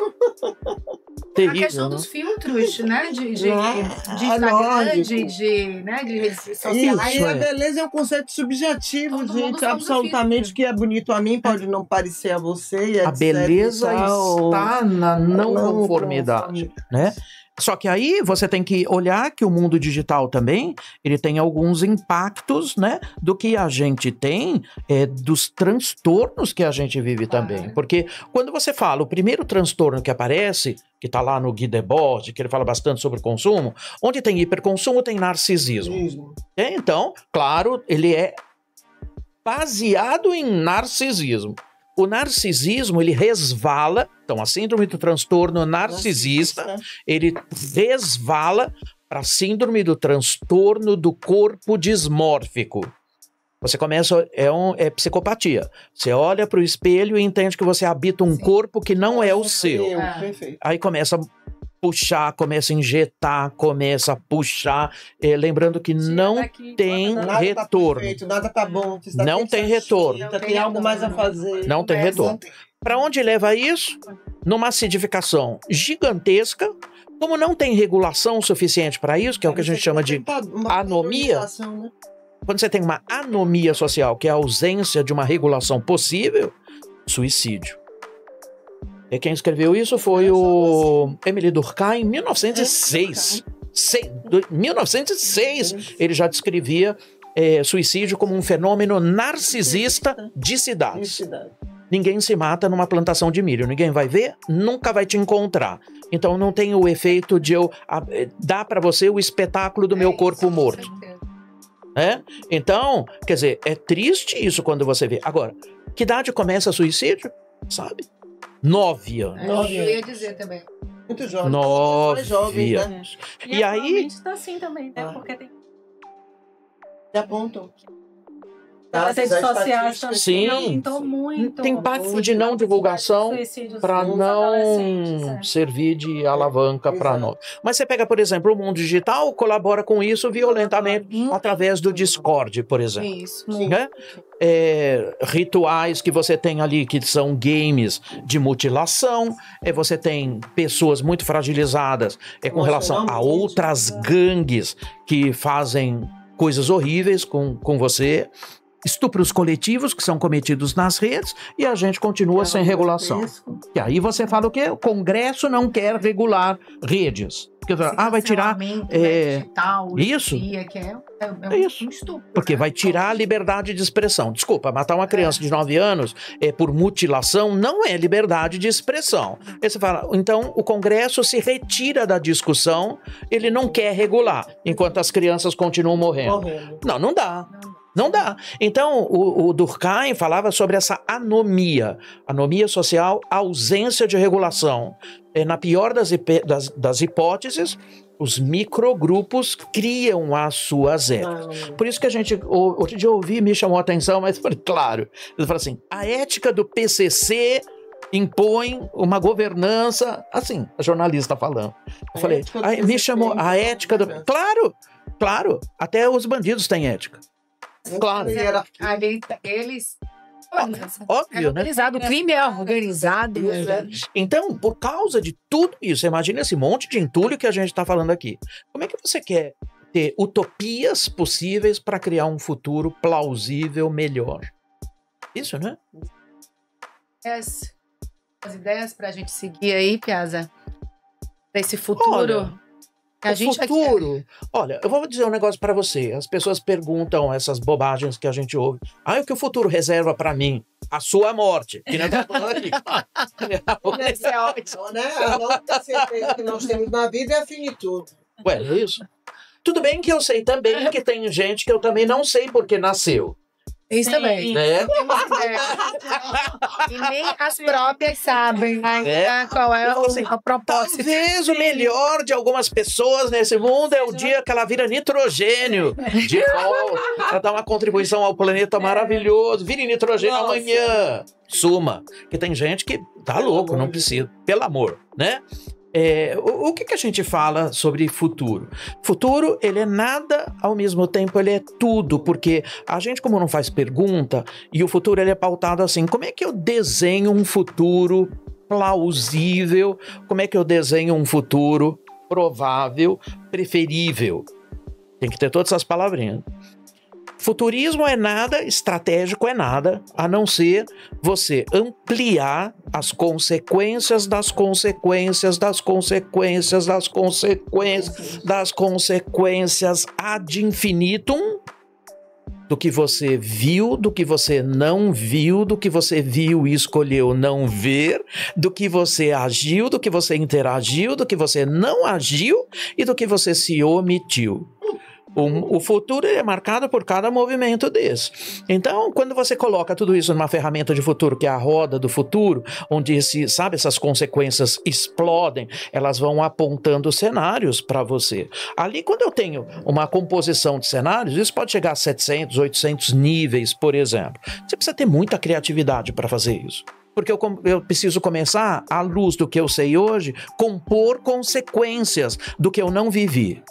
Terrível, a questão dos filtros, né? De Instagram, de redes sociais. E a beleza é um conceito subjetivo, todo gente. Absolutamente, que é bonito a mim pode não parecer a você. A beleza está na não conformidade, né? Só que aí você tem que olhar que o mundo digital também, ele tem alguns impactos, né, do que a gente tem, dos transtornos que a gente vive também. Porque quando você fala, o primeiro transtorno que aparece, que tá lá no Guy Debord, que ele fala bastante sobre consumo, onde tem hiperconsumo, tem narcisismo. Então, claro, ele é baseado em narcisismo. O narcisismo, ele resvala, então a síndrome do transtorno narcisista, ele resvala para a síndrome do transtorno do corpo dismórfico. Você começa, é psicopatia. Você olha para o espelho e entende que você habita um corpo que não é o seu. Aí começa a puxar, começa a injetar, começa a puxar, lembrando que não tem retorno. Nada tá bom. Não tem retorno. Tem algo mais a fazer. Não tem retorno. Para onde leva isso? Numa acidificação gigantesca. Como não tem regulação suficiente para isso, que é o que a gente chama de anomia. Quando você tem uma anomia social, que é a ausência de uma regulação possível, suicídio. E quem escreveu isso foi o Émile Durkheim em 1906. 1906 ele já descrevia suicídio como um fenômeno narcisista de cidades. Ninguém se mata numa plantação de milho. Ninguém vai ver, nunca vai te encontrar. Então não tem o efeito de eu dar para você o espetáculo do meu corpo morto. Então, quer dizer, é triste isso quando você vê. Agora, que idade começa suicídio? Sabe? 9 anos. Eu ia dizer também. Muito jovem. 9 anos. E aí está assim também, né? Porque tem... Já apontam. As redes sociais também Sim. aumentou muito. Tem pacto de não divulgação para não servir de alavanca para nós. Mas você pega, por exemplo, o mundo digital, colabora com isso violentamente através do Discord, por exemplo. Isso. Né? Rituais que você tem ali que são games de mutilação, você tem pessoas muito fragilizadas com relação a outras gangues que fazem coisas horríveis com você, estupros coletivos que são cometidos nas redes e a gente continua sem regulação. E aí você fala o quê? O Congresso não quer regular redes. Vai tirar isso? É isso. Porque vai tirar a liberdade de expressão. Desculpa, matar uma criança de 9 anos por mutilação não é liberdade de expressão. Aí você fala, então o Congresso se retira da discussão, ele não quer regular, enquanto as crianças continuam morrendo. Não dá. Não dá. Então, o Durkheim falava sobre essa anomia social, ausência de regulação. Na pior das hipóteses, os microgrupos criam as suas éticas. Por isso que a gente, outro dia eu ouvi, me chamou a atenção, mas falei, claro, ele fala assim, a ética do PCC impõe uma governança, assim, a jornalista falando. Eu falei, me chamou a ética do... Claro, até os bandidos têm ética. Claro. Eles... Óbvio, né? O crime é organizado. Então, por causa de tudo isso, imagina esse monte de entulho que a gente está falando aqui. Como é que você quer ter utopias possíveis para criar um futuro plausível, melhor? Isso, né? As ideias para a gente seguir aí, Piazza? Para esse futuro... Olha, eu vou dizer um negócio pra você. As pessoas perguntam essas bobagens que a gente ouve. O que o futuro reserva pra mim? A sua morte. Que não Isso é ótimo, né? A única certeza que nós temos na vida é a finitude. É isso. Tudo bem que eu sei também que tem gente que eu também não sei porque nasceu. Isso também. Né? E nem as próprias sabem qual é o propósito. Talvez o melhor de algumas pessoas nesse mundo é o dia que ela vira nitrogênio de volta. Ela dá uma contribuição ao planeta maravilhoso. Vire nitrogênio amanhã. Suma. Porque tem gente que tá louco, não precisa. Pelo amor, né? O que a gente fala sobre futuro? Futuro, ele é nada, ao mesmo tempo ele é tudo, porque a gente, como não faz pergunta, e o futuro ele é pautado assim, como é que eu desenho um futuro plausível? Como é que eu desenho um futuro provável, preferível? Tem que ter todas essas palavrinhas. Futurismo é nada, estratégico é nada, a não ser você ampliar as consequências das consequências das consequências das consequências das consequências ad infinitum do que você viu, do que você não viu, do que você viu e escolheu não ver, do que você agiu, do que você interagiu, do que você não agiu e do que você se omitiu. O futuro é marcado por cada movimento desse. Então, quando você coloca tudo isso numa ferramenta de futuro, que é a roda do futuro, onde essas consequências explodem, elas vão apontando cenários para você. Ali, quando eu tenho uma composição de cenários, isso pode chegar a 700, 800 níveis, por exemplo. Você precisa ter muita criatividade para fazer isso. Porque eu preciso começar, à luz do que eu sei hoje, compor consequências do que eu não vivi.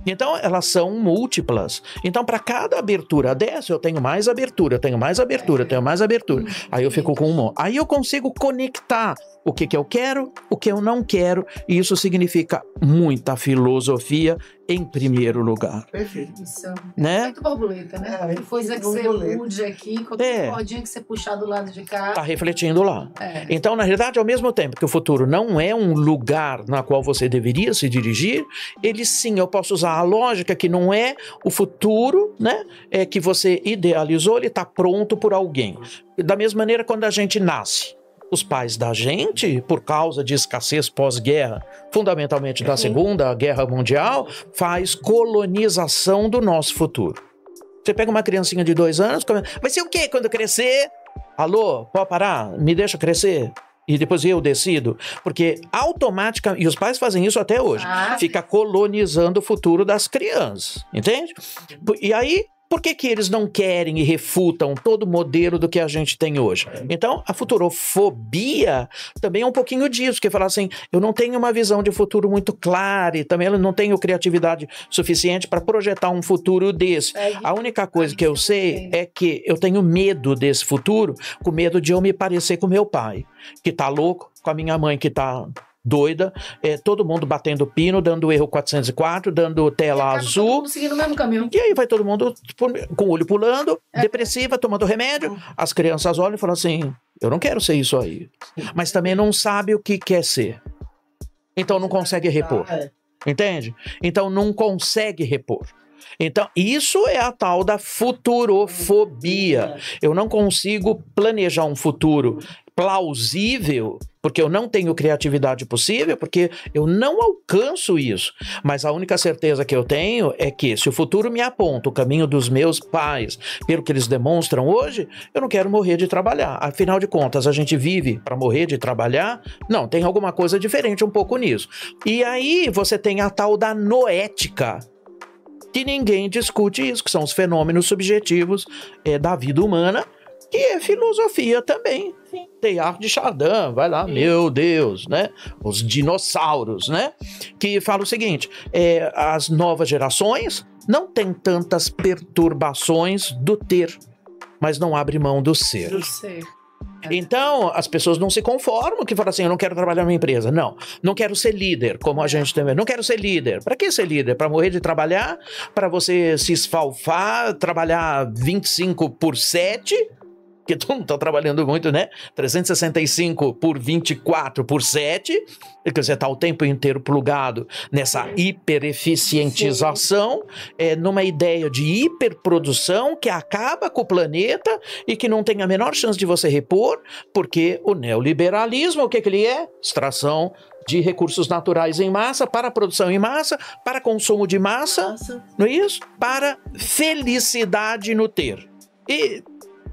Então, elas são múltiplas. Então, para cada abertura dessa, eu tenho mais abertura, tenho mais abertura, tenho mais abertura. Aí eu fico com uma. Aí eu consigo conectar o que eu quero, o que eu não quero, e isso significa muita filosofia em primeiro lugar. Perfeito. Isso. Né? Muito borboleta, né? Coisa que você mude aqui, qualquer cordinha que você puxar do lado de cá. Tá refletindo lá. Então, na realidade, ao mesmo tempo que o futuro não é um lugar na qual você deveria se dirigir, ele sim, eu posso usar a lógica que não é o futuro, né? É que você idealizou, ele está pronto por alguém. Da mesma maneira, quando a gente nasce, os pais da gente, por causa de escassez pós-guerra, fundamentalmente da Segunda Guerra Mundial, faz colonização do nosso futuro. Você pega uma criancinha de 2 anos, vai ser o quê quando crescer? Alô, pode parar? Me deixa crescer? E depois eu decido, porque automaticamente, e os pais fazem isso até hoje, fica colonizando o futuro das crianças, entende? E aí, Por que que eles não querem e refutam todo o modelo do que a gente tem hoje? Então, a futurofobia também é um pouquinho disso, que fala assim, eu não tenho uma visão de futuro muito clara e também eu não tenho criatividade suficiente para projetar um futuro desse. A única coisa que eu sei é que eu tenho medo desse futuro, com medo de eu me parecer com meu pai, que tá louco, com a minha mãe que tá doida, todo mundo batendo pino, dando erro 404, dando tela azul. Todo mundo seguindo o mesmo caminho. E aí vai todo mundo com o olho pulando, depressiva, tomando remédio. As crianças olham e falam assim, eu não quero ser isso aí. Mas também não sabe o que quer ser. Então não consegue repor. Entende? Então não consegue repor. Então, isso é a tal da futurofobia. Eu não consigo planejar um futuro plausível, porque eu não tenho criatividade possível, porque eu não alcanço isso. Mas a única certeza que eu tenho é que se o futuro me aponta o caminho dos meus pais, pelo que eles demonstram hoje, eu não quero morrer de trabalhar. Afinal de contas, a gente vive para morrer de trabalhar? Não, tem alguma coisa diferente um pouco nisso. E aí você tem a tal da noética, que ninguém discute isso, que são os fenômenos subjetivos da vida humana, que é filosofia também. Teilhard de Chardin, vai lá, meu Deus, né? Os dinossauros, né? Que fala o seguinte, as novas gerações não têm tantas perturbações do ter, mas não abre mão do ser. Então, as pessoas não se conformam, que falam assim, eu não quero trabalhar numa empresa. Não, não quero ser líder, como a gente também. Não quero ser líder. Para que ser líder? Para morrer de trabalhar? Para você se esfalfar, trabalhar 25/7? Que todo mundo tá trabalhando muito, né? 365/24/7, porque você tá o tempo inteiro plugado nessa hipereficientização, numa ideia de hiperprodução que acaba com o planeta e que não tem a menor chance de você repor, porque o neoliberalismo, o que ele é? Extração de recursos naturais em massa, para produção em massa, para consumo de massa, não é isso? Para felicidade no ter. E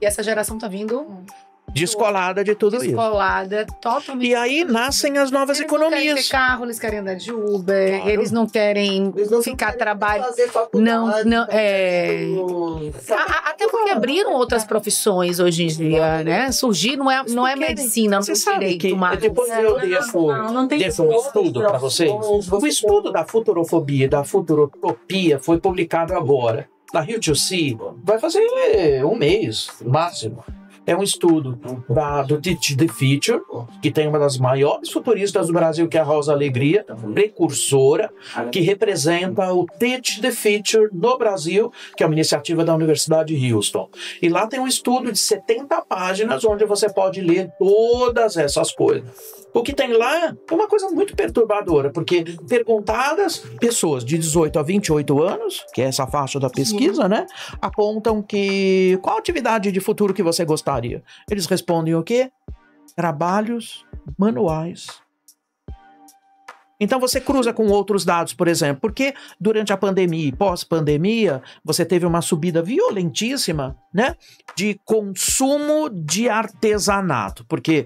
essa geração tá vindo descolada de tudo descolada, totalmente. E aí nascem as novas economias. Eles não querem ter carro, eles querem andar de Uber, claro. Eles não querem ficar trabalhando. Até porque abriram outras profissões hoje em dia, né? Surgir não é medicina, não é direito. Depois eu deixo um estudo para vocês. O estudo da futurofobia, da futurotopia foi publicado agora. Na Rio to See, vai fazer um mês, máximo. É um estudo do Teach the Future, que tem uma das maiores futuristas do Brasil, que é a Rosa Alegria, precursora, que representa o Teach the Future no Brasil, que é uma iniciativa da Universidade de Houston. E lá tem um estudo de 70 páginas, onde você pode ler todas essas coisas. O que tem lá é uma coisa muito perturbadora, porque perguntadas, pessoas de 18 a 28 anos, que é essa faixa da pesquisa, né, apontam que qual atividade de futuro que você gostaria? Eles respondem o quê? Trabalhos manuais. Então você cruza com outros dados, por exemplo, porque durante a pandemia e pós-pandemia você teve uma subida violentíssima, né, de consumo de artesanato. Porque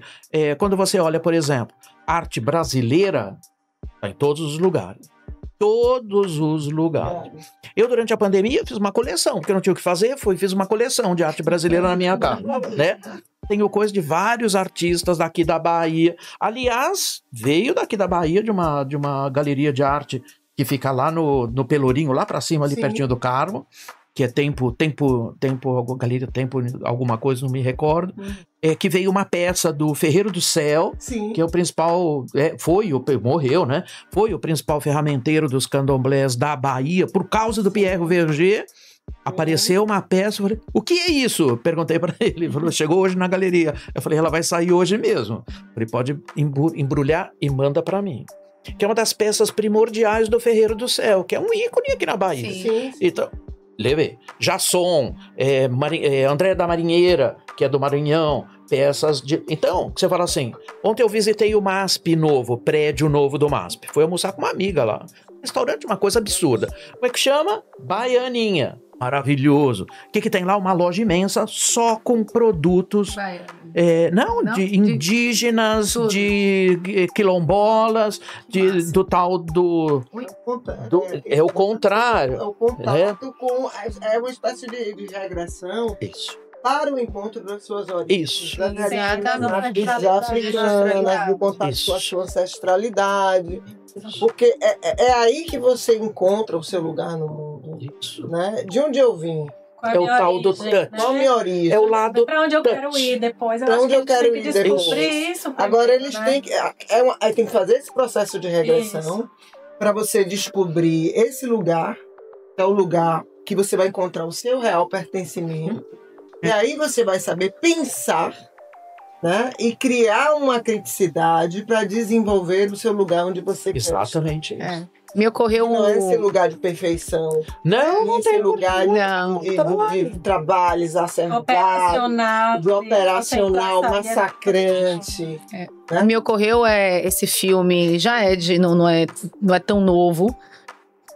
quando você olha, por exemplo, arte brasileira, está em todos os lugares. Todos os lugares. Eu, durante a pandemia, fiz uma coleção, porque eu não tinha o que fazer, fiz uma coleção de arte brasileira na minha casa, né? Tenho coisa de vários artistas daqui da Bahia. Aliás, veio daqui da Bahia de uma galeria de arte que fica lá no Pelourinho, lá pra cima, ali pertinho do Carmo, que é Galeria Tempo, alguma coisa, não me recordo, que veio uma peça do Ferreiro do Céu, que é o principal, morreu, né? Foi o principal ferramenteiro dos candomblés da Bahia, por causa do Pierre Verger. Apareceu uma peça, eu falei, o que é isso? Perguntei para ele, falou, chegou hoje na galeria. Eu falei, ela vai sair hoje mesmo. Ele pode embrulhar e manda para mim. Que é uma das peças primordiais do Ferreiro do Céu, que é um ícone aqui na Bahia. Sim. Então, levei. Jasson, André da Marinheira, que é do Maranhão, peças de... Então, você fala assim, ontem eu visitei o MASP novo, prédio novo do MASP. Fui almoçar com uma amiga lá. restaurante, uma coisa absurda. Como é que chama? Baianinha. Maravilhoso. O que tem lá? Uma loja imensa só com produtos de indígenas, de quilombolas, do tal do... É o contrário. É o contato com... É uma espécie de regressão. Isso. Para o encontro das suas origens. Isso. Das africanas, do contato com a sua ancestralidade. Porque é aí que você encontra o seu lugar no mundo. Isso. Né? De onde eu vim? É o tal do touch. Qual a minha origem? É o lado Para onde eu touch. quero ir depois. Para onde eu quero ir depois. Isso. Agora eles têm que... tem que fazer esse processo de regressão para você descobrir esse lugar, que é o lugar que você vai encontrar o seu real pertencimento. E aí você vai saber pensar, né? E criar uma criticidade para desenvolver o seu lugar onde você quer. Exatamente. Me ocorreu Não é esse lugar de perfeição. Não esse tem lugar de trabalho exacerbado, de operacional massacrante. Né? Me ocorreu esse filme, já não é tão novo,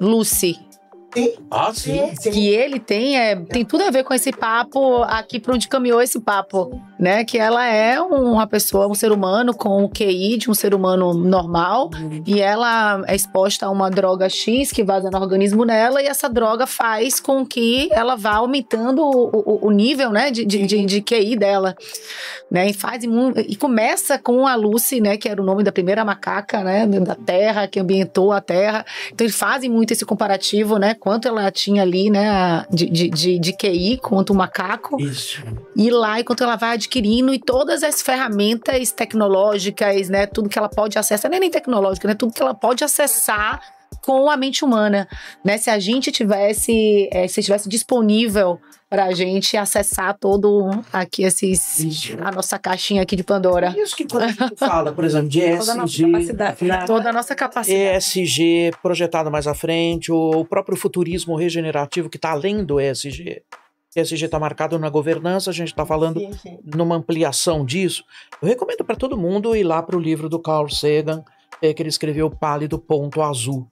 Lucy. Sim. Ah, sim. Que ele tem tudo a ver com esse papo aqui, para onde caminhou esse papo, né? Que ela é uma pessoa, um ser humano com o QI de um ser humano normal, e ela é exposta a uma droga X que vaza no organismo dela, e essa droga faz com que ela vá aumentando o nível, né, de QI dela, né? E começa com a Lucy, né, que era o nome da primeira macaca, né, da Terra, que ambientou a Terra. Então eles fazem muito esse comparativo, né? Quanto ela tinha ali, né, de QI, quanto o macaco. Isso. E lá, enquanto ela vai adquirindo, e todas as ferramentas tecnológicas, né, tudo que ela pode acessar, não é nem tecnológica, né, tudo que ela pode acessar com a mente humana, né, se a gente tivesse disponível pra gente acessar todo aqui a nossa caixinha aqui de Pandora. Isso que quando a gente fala, por exemplo, de ESG, toda a nossa capacidade. ESG projetado mais à frente, o próprio futurismo regenerativo que está além do ESG. ESG está marcado na governança, a gente está falando numa ampliação disso. Eu recomendo para todo mundo ir lá para o livro do Carl Sagan, que ele escreveu Pálido Ponto Azul.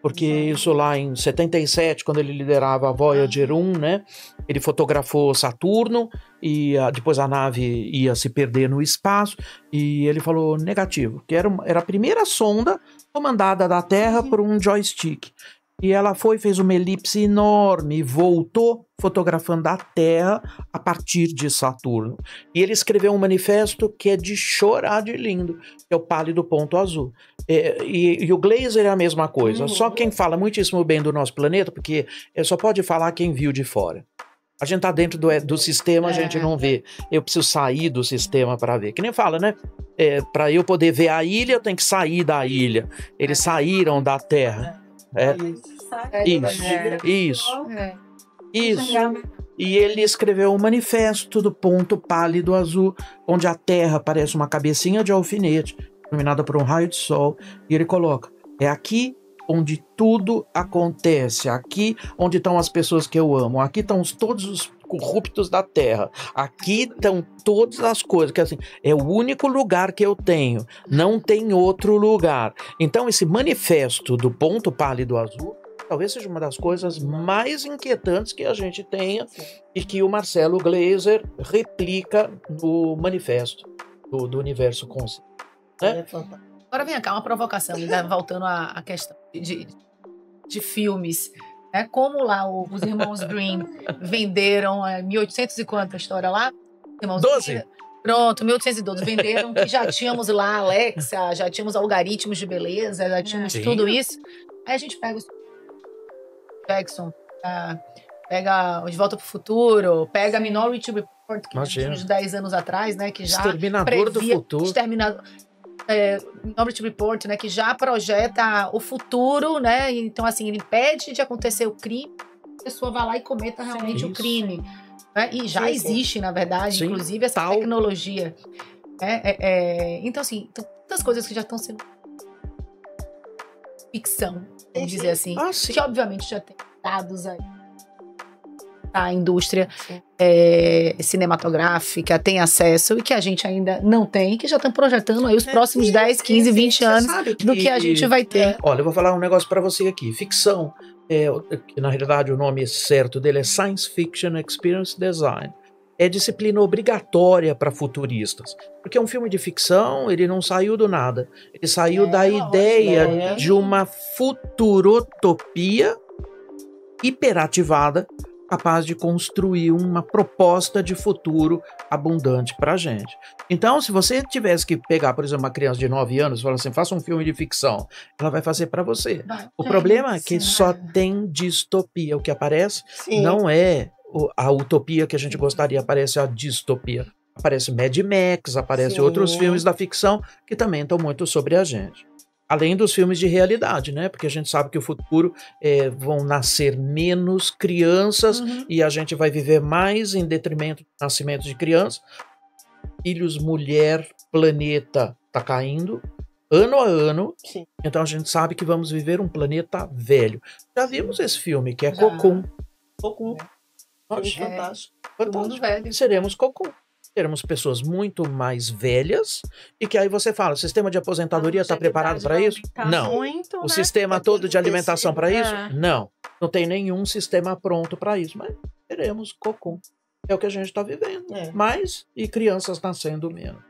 Porque isso lá em 77, quando ele liderava a Voyager 1, né? Ele fotografou Saturno e depois a nave ia se perder no espaço, e ele falou negativo, que era a primeira sonda comandada da Terra por um joystick. E ela fez uma elipse enorme e voltou fotografando a Terra a partir de Saturno. E ele escreveu um manifesto que é de chorar de lindo, que é o Pálido Ponto Azul. E o Glaser é a mesma coisa. Só quem fala muitíssimo bem do nosso planeta, porque só pode falar quem viu de fora. A gente tá dentro do sistema, a gente não vê. Eu preciso sair do sistema para ver. Que nem fala, né? Para eu poder ver a ilha, eu tenho que sair da ilha. Eles saíram da Terra. Isso. E ele escreveu um manifesto do ponto pálido azul, onde a Terra parece uma cabecinha de alfinete, iluminada por um raio de sol, e ele coloca: é aqui onde tudo acontece, aqui onde estão as pessoas que eu amo, aqui estão todos os corruptos da Terra, aqui estão todas as coisas, que assim, é o único lugar que eu tenho, não tem outro lugar. Então esse manifesto do ponto pálido azul talvez seja uma das coisas mais inquietantes que a gente tenha, e que o Marcelo Glaser replica no manifesto do Universo Consciente. Né? Agora vem cá, uma provocação, né? Voltando à questão de filmes. Né? Como lá os irmãos Green venderam 1800 e quanto a história lá? Irmãos 12. Green, pronto, 1812. Venderam que já tínhamos lá Alexa, já tínhamos algoritmos de beleza, já tínhamos tudo isso. Aí a gente pega os Jackson, pega De Volta pro Futuro, pega Minority Report, que tinha uns 10 anos atrás, né? Que já Exterminador do Futuro. Minority Report, né, que já projeta o futuro, né? Então, assim, ele impede de acontecer o crime, a pessoa vai lá e cometa realmente o crime. Né? E já existe, na verdade, inclusive, essa tecnologia. Então, assim, tantas coisas que já estão sendo ficção, vamos dizer assim, que obviamente já tem dados aí. a indústria cinematográfica tem acesso e que a gente ainda não tem, que já estão projetando aí os próximos 10, 15, 20 anos do que a gente vai ter. Olha, eu vou falar um negócio para você aqui. Ficção, na realidade o nome certo dele é Science Fiction Experience Design. É disciplina obrigatória para futuristas. Porque um filme de ficção, ele não saiu do nada. Ele saiu da ideia de uma futurotopia hiperativada, capaz de construir uma proposta de futuro abundante para a gente. Então, se você tivesse que pegar, por exemplo, uma criança de 9 anos e falar assim, faça um filme de ficção, ela vai fazer para você. O problema é que só tem distopia. O que aparece não é a utopia que a gente gostaria, aparece a distopia. Aparece Mad Max, aparece outros filmes da ficção que também estão muito sobre a gente. Além dos filmes de realidade, né? Porque a gente sabe que o futuro vão nascer menos crianças e a gente vai viver mais em detrimento do nascimento de crianças. Filhos, mulher, planeta tá caindo ano a ano. Sim. Então a gente sabe que vamos viver um planeta velho. Já vimos esse filme, que é Cocoon. Cocoon. Fantástico. Fantástico. Seremos Cocoon. Teremos pessoas muito mais velhas e que aí você fala, o sistema de aposentadoria está preparado para isso? Não. Muito, o sistema todo de alimentação para isso? Não. Não tem nenhum sistema pronto para isso, mas teremos Cocoon. É o que a gente está vivendo. Mais e crianças nascendo menos.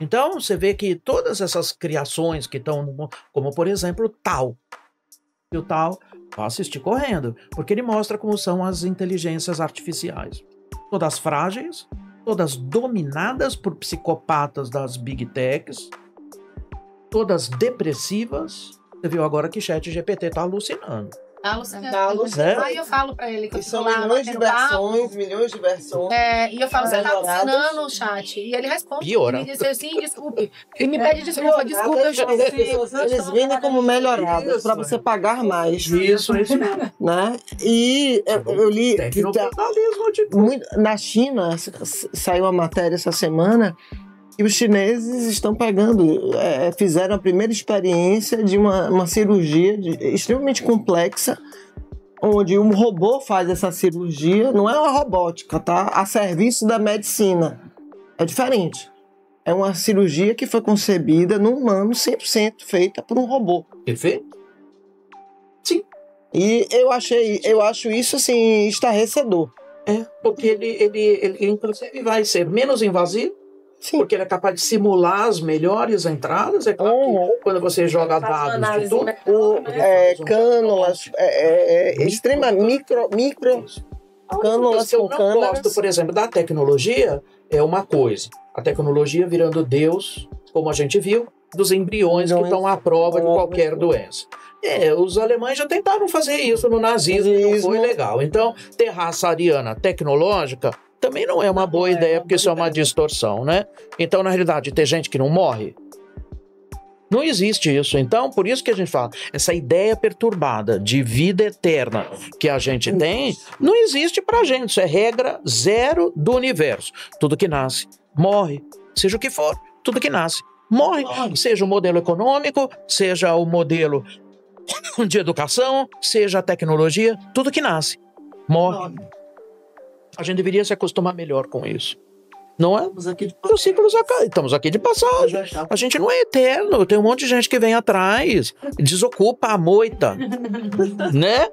Então, você vê que todas essas criações que estão, como por exemplo, o Tal. E o Tal, vou assistir correndo, porque ele mostra como são as inteligências artificiais. Todas frágeis, todas dominadas por psicopatas das Big Techs, todas depressivas. Você viu agora que ChatGPT está alucinando. Aí eu falo pra ele que eu são milhões de versões. E eu falo, você tá alucinando o chat? E ele responde. Piora. Me diz assim, desculpe. E me pede desculpa, eu esqueci. Eles vendem como melhoradas para você pagar mais. Isso mesmo. Né? E eu li que na China saiu a matéria essa semana. E os chineses estão pegando, fizeram a primeira experiência de uma cirurgia extremamente complexa, onde um robô faz essa cirurgia, não é uma robótica, tá? A serviço da medicina. É diferente. É uma cirurgia que foi concebida no humano, 100% feita por um robô. Perfeito? Sim. E eu acho isso, assim, estarrecedor. Porque ele inclusive vai ser menos invasivo. Sim. Porque ele é capaz de simular as melhores entradas. É claro que quando você joga dados de tudo, cânulas, micro cânulas com câmeras. Eu não gosto, por exemplo, da tecnologia é uma coisa. A tecnologia virando Deus, como a gente viu, dos embriões que estão à prova de qualquer doença. Os alemães já tentaram fazer isso no nazismo e não foi legal. Então, ter raça ariana tecnológica também não é uma boa ideia, porque isso é uma distorção, né? Então, na realidade, ter gente que não morre, não existe isso. Então, por isso que a gente fala, essa ideia perturbada de vida eterna que a gente tem, não existe pra gente. Isso é regra zero do universo. Tudo que nasce, morre. Seja o que for, tudo que nasce, morre. Seja o modelo econômico, seja o modelo de educação, seja a tecnologia, tudo que nasce, morre. A gente deveria se acostumar melhor com isso. Não é? Estamos aqui de passagem. A gente não é eterno. Tem um monte de gente que vem atrás, desocupa a moita. Né?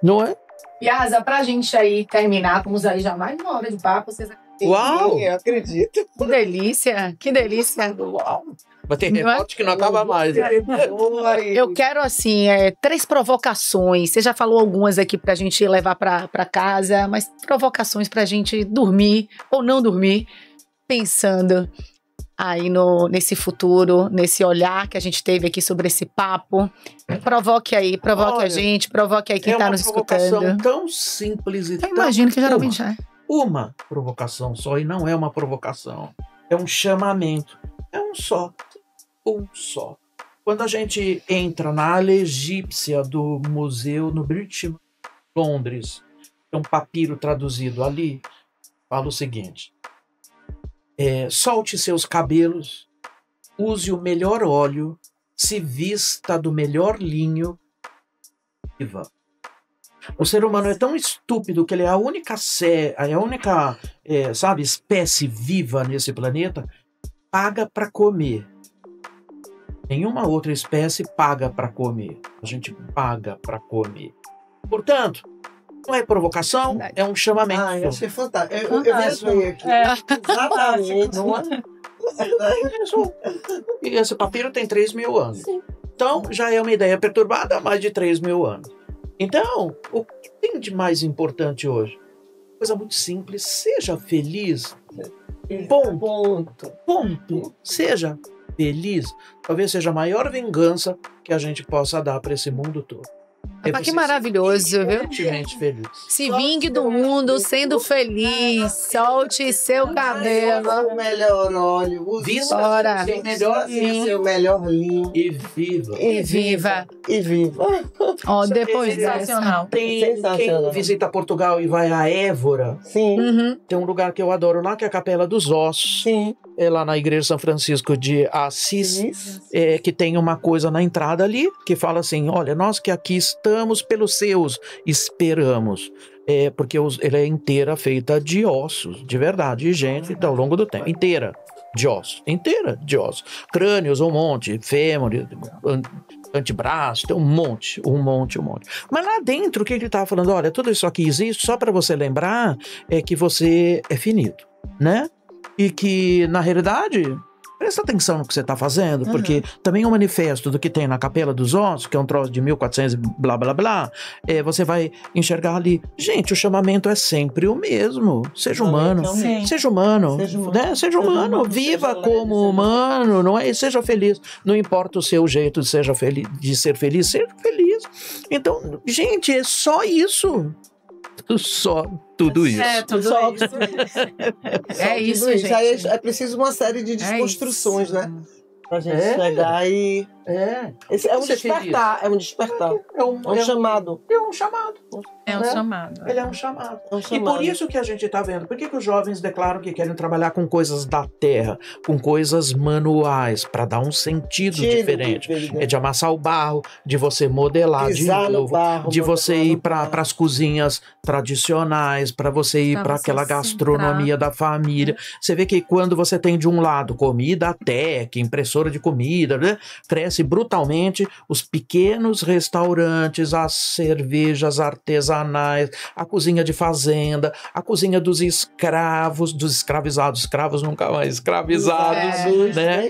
Não é? Piazza, pra gente aí terminar, vamos aí já mais de uma hora de papo. Vocês... Uau! Eu acredito. Que delícia, que delícia. Uau! Vai ter repórter que não acaba mais. Eu quero, assim, 3 provocações. Você já falou algumas aqui pra gente levar pra casa, mas provocações pra gente dormir ou não dormir, pensando aí nesse futuro, nesse olhar que a gente teve aqui sobre esse papo. Provoque aí, provoque a gente, provoque aí quem tá nos escutando. É uma provocação tão simples e tão... Eu imagino que geralmente uma provocação só, e não é uma provocação. É um chamamento. É um só. Quando a gente entra na ala egípcia do museu no British Londres, tem um papiro traduzido ali, fala o seguinte: solte seus cabelos, use o melhor óleo, se vista do melhor linho e vá. O ser humano é tão estúpido que ele é a única sabe, espécie viva nesse planeta paga para comer. Nenhuma outra espécie paga para comer. A gente paga para comer. Portanto, não é provocação, é um chamamento. Eu achei fantástico. Eu viajei aqui. Exatamente. Não é? E esse papiro tem 3.000 anos. Sim. Então, já é uma ideia perturbada há mais de 3.000 anos. Então, o que tem de mais importante hoje? Coisa muito simples. Seja feliz. Ponto. Seja feliz. Talvez seja a maior vingança que a gente possa dar para esse mundo todo. Mas que maravilhoso, viu? Feliz. Se vingue do mundo sendo feliz. Solte seu cabelo. O melhor óleo. Vista seu melhor vinho. Seu melhor linho. E viva. E viva. Ó, depois sensacional. Quem visita Portugal e vai a Évora, sim. Tem um lugar que eu adoro lá, que é a Capela dos Ossos. Sim. É lá na Igreja São Francisco de Assis, que tem uma coisa na entrada ali, que fala assim, olha, nós que aqui estamos pelos seus, esperamos. Porque ela é inteira feita de ossos, de verdade, de gente ao longo do tempo, inteira de ossos. Crânios, um monte, fêmur, antebraço, tem um monte. Mas lá dentro, o que ele estava falando? Olha, tudo isso aqui existe só para você lembrar que você é finito, né? E que, na realidade, presta atenção no que você está fazendo, porque também o manifesto do que tem na Capela dos Ossos, que é um troço de 1400 blá, blá, blá, você vai enxergar ali. Gente, o chamamento é sempre o mesmo. Seja humano. Seja humano. Seja humano. Viva como humano. Não é? Seja feliz. Não importa o seu jeito de ser feliz. Seja feliz. Então, gente, é só isso. Só tudo isso. É isso, gente. Aí é preciso uma série de desconstruções, né? Pra gente chegar e... É um despertar. É um chamado. É um chamado. É um chamado. Ele é um chamado. E por isso que a gente está vendo. Por que os jovens declaram que querem trabalhar com coisas da terra, com coisas manuais, para dar um sentido diferente? É de amassar o barro, de você modelar de novo, de você ir para as cozinhas tradicionais, para você ir para aquela gastronomia da família. Você vê que quando você tem de um lado comida tech, impressora de comida, né, cresce brutalmente os pequenos restaurantes, as cervejas artesanais, a cozinha de fazenda, a cozinha dos escravos, dos escravizados, escravos nunca mais escravizados, né?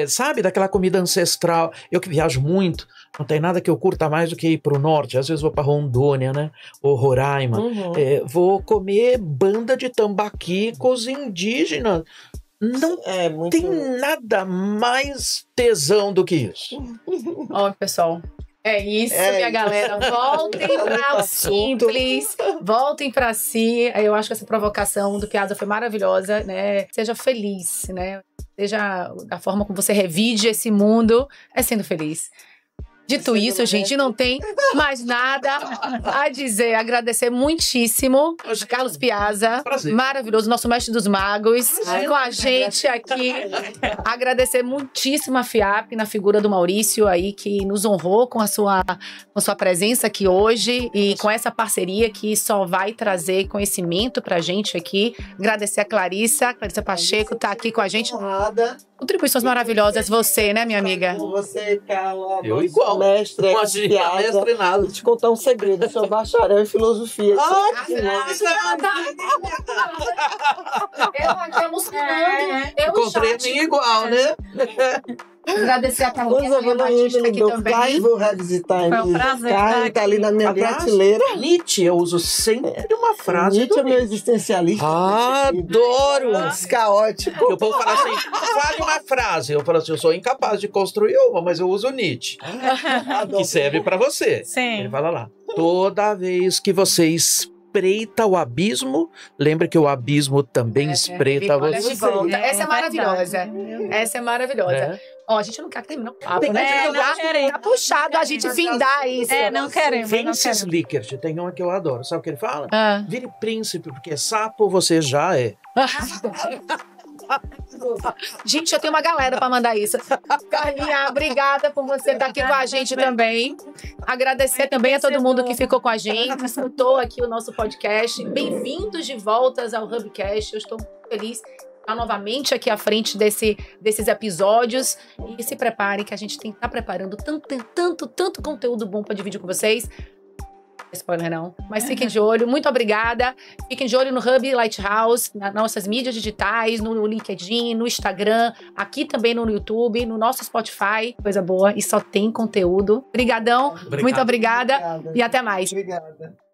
Sabe, daquela comida ancestral. Eu que viajo muito, não tem nada que eu curta mais do que ir pro norte. Às vezes vou para Rondônia, né? Ou Roraima. Vou comer banda de tambaqui com os indígenas. Não tem nada mais tesão do que isso. Ó, pessoal, é isso, minha galera. Voltem para o simples, voltem para si. Eu acho que essa provocação do Piazza foi maravilhosa, né? Seja feliz, né? Seja a forma como você revide esse mundo, sendo feliz. Dito isso, gente, não tem mais nada a dizer. Agradecer muitíssimo a Carlos Piazza, maravilhoso, nosso mestre dos magos, com a gente aqui. Agradecer muitíssimo a FIAP, na figura do Maurício aí, que nos honrou com a sua presença aqui hoje e com essa parceria que só vai trazer conhecimento pra gente aqui. Agradecer a Clarissa Pacheco, tá aqui com a gente. Contribuições maravilhosas, você, né, minha amiga? Você, Carla. Eu igual. Mestre nada. Vou te contar um segredo. Eu sou bacharel em filosofia. Eu encontrei a minha igual, né? Agradecer a Carolina, minha batista aqui também. Vou revisitar. Foi um prazer. Tá ali na minha prateleira. Nietzsche, eu uso sempre uma frase. Nietzsche é meu existencialista. Adoro! Caótico. Eu vou falar assim, fale uma frase. Eu falo assim, eu sou incapaz de construir uma, mas eu uso Nietzsche. Que serve pra você. Sim. Ele fala lá. Toda vez que você espreita o abismo, lembre que o abismo também espreita você. Essa é maravilhosa. Essa é maravilhosa. Ó, a gente não quer terminar o papo, né? Tá puxado a gente findar isso. Não queremos. Francis Likert, tem uma que eu adoro. Sabe o que ele fala? Vire príncipe, porque sapo você já é. Gente, eu tenho uma galera para mandar isso. Carlinha, obrigada por você estar aqui com a gente também. Agradecer também a todo mundo que ficou com a gente, escutou aqui o nosso podcast. Bem-vindos de volta ao Hubcast. Eu estou muito feliz de estar novamente aqui à frente desses episódios. E se preparem que a gente está preparando tanto conteúdo bom para dividir com vocês. Spoiler não, mas fiquem de olho. Muito obrigada. Fiquem de olho no Hub Lighthouse, nas nossas mídias digitais, no LinkedIn, no Instagram, aqui também no YouTube, no nosso Spotify. Coisa boa e só tem conteúdo. Obrigadão, muito obrigada e até mais. Obrigada.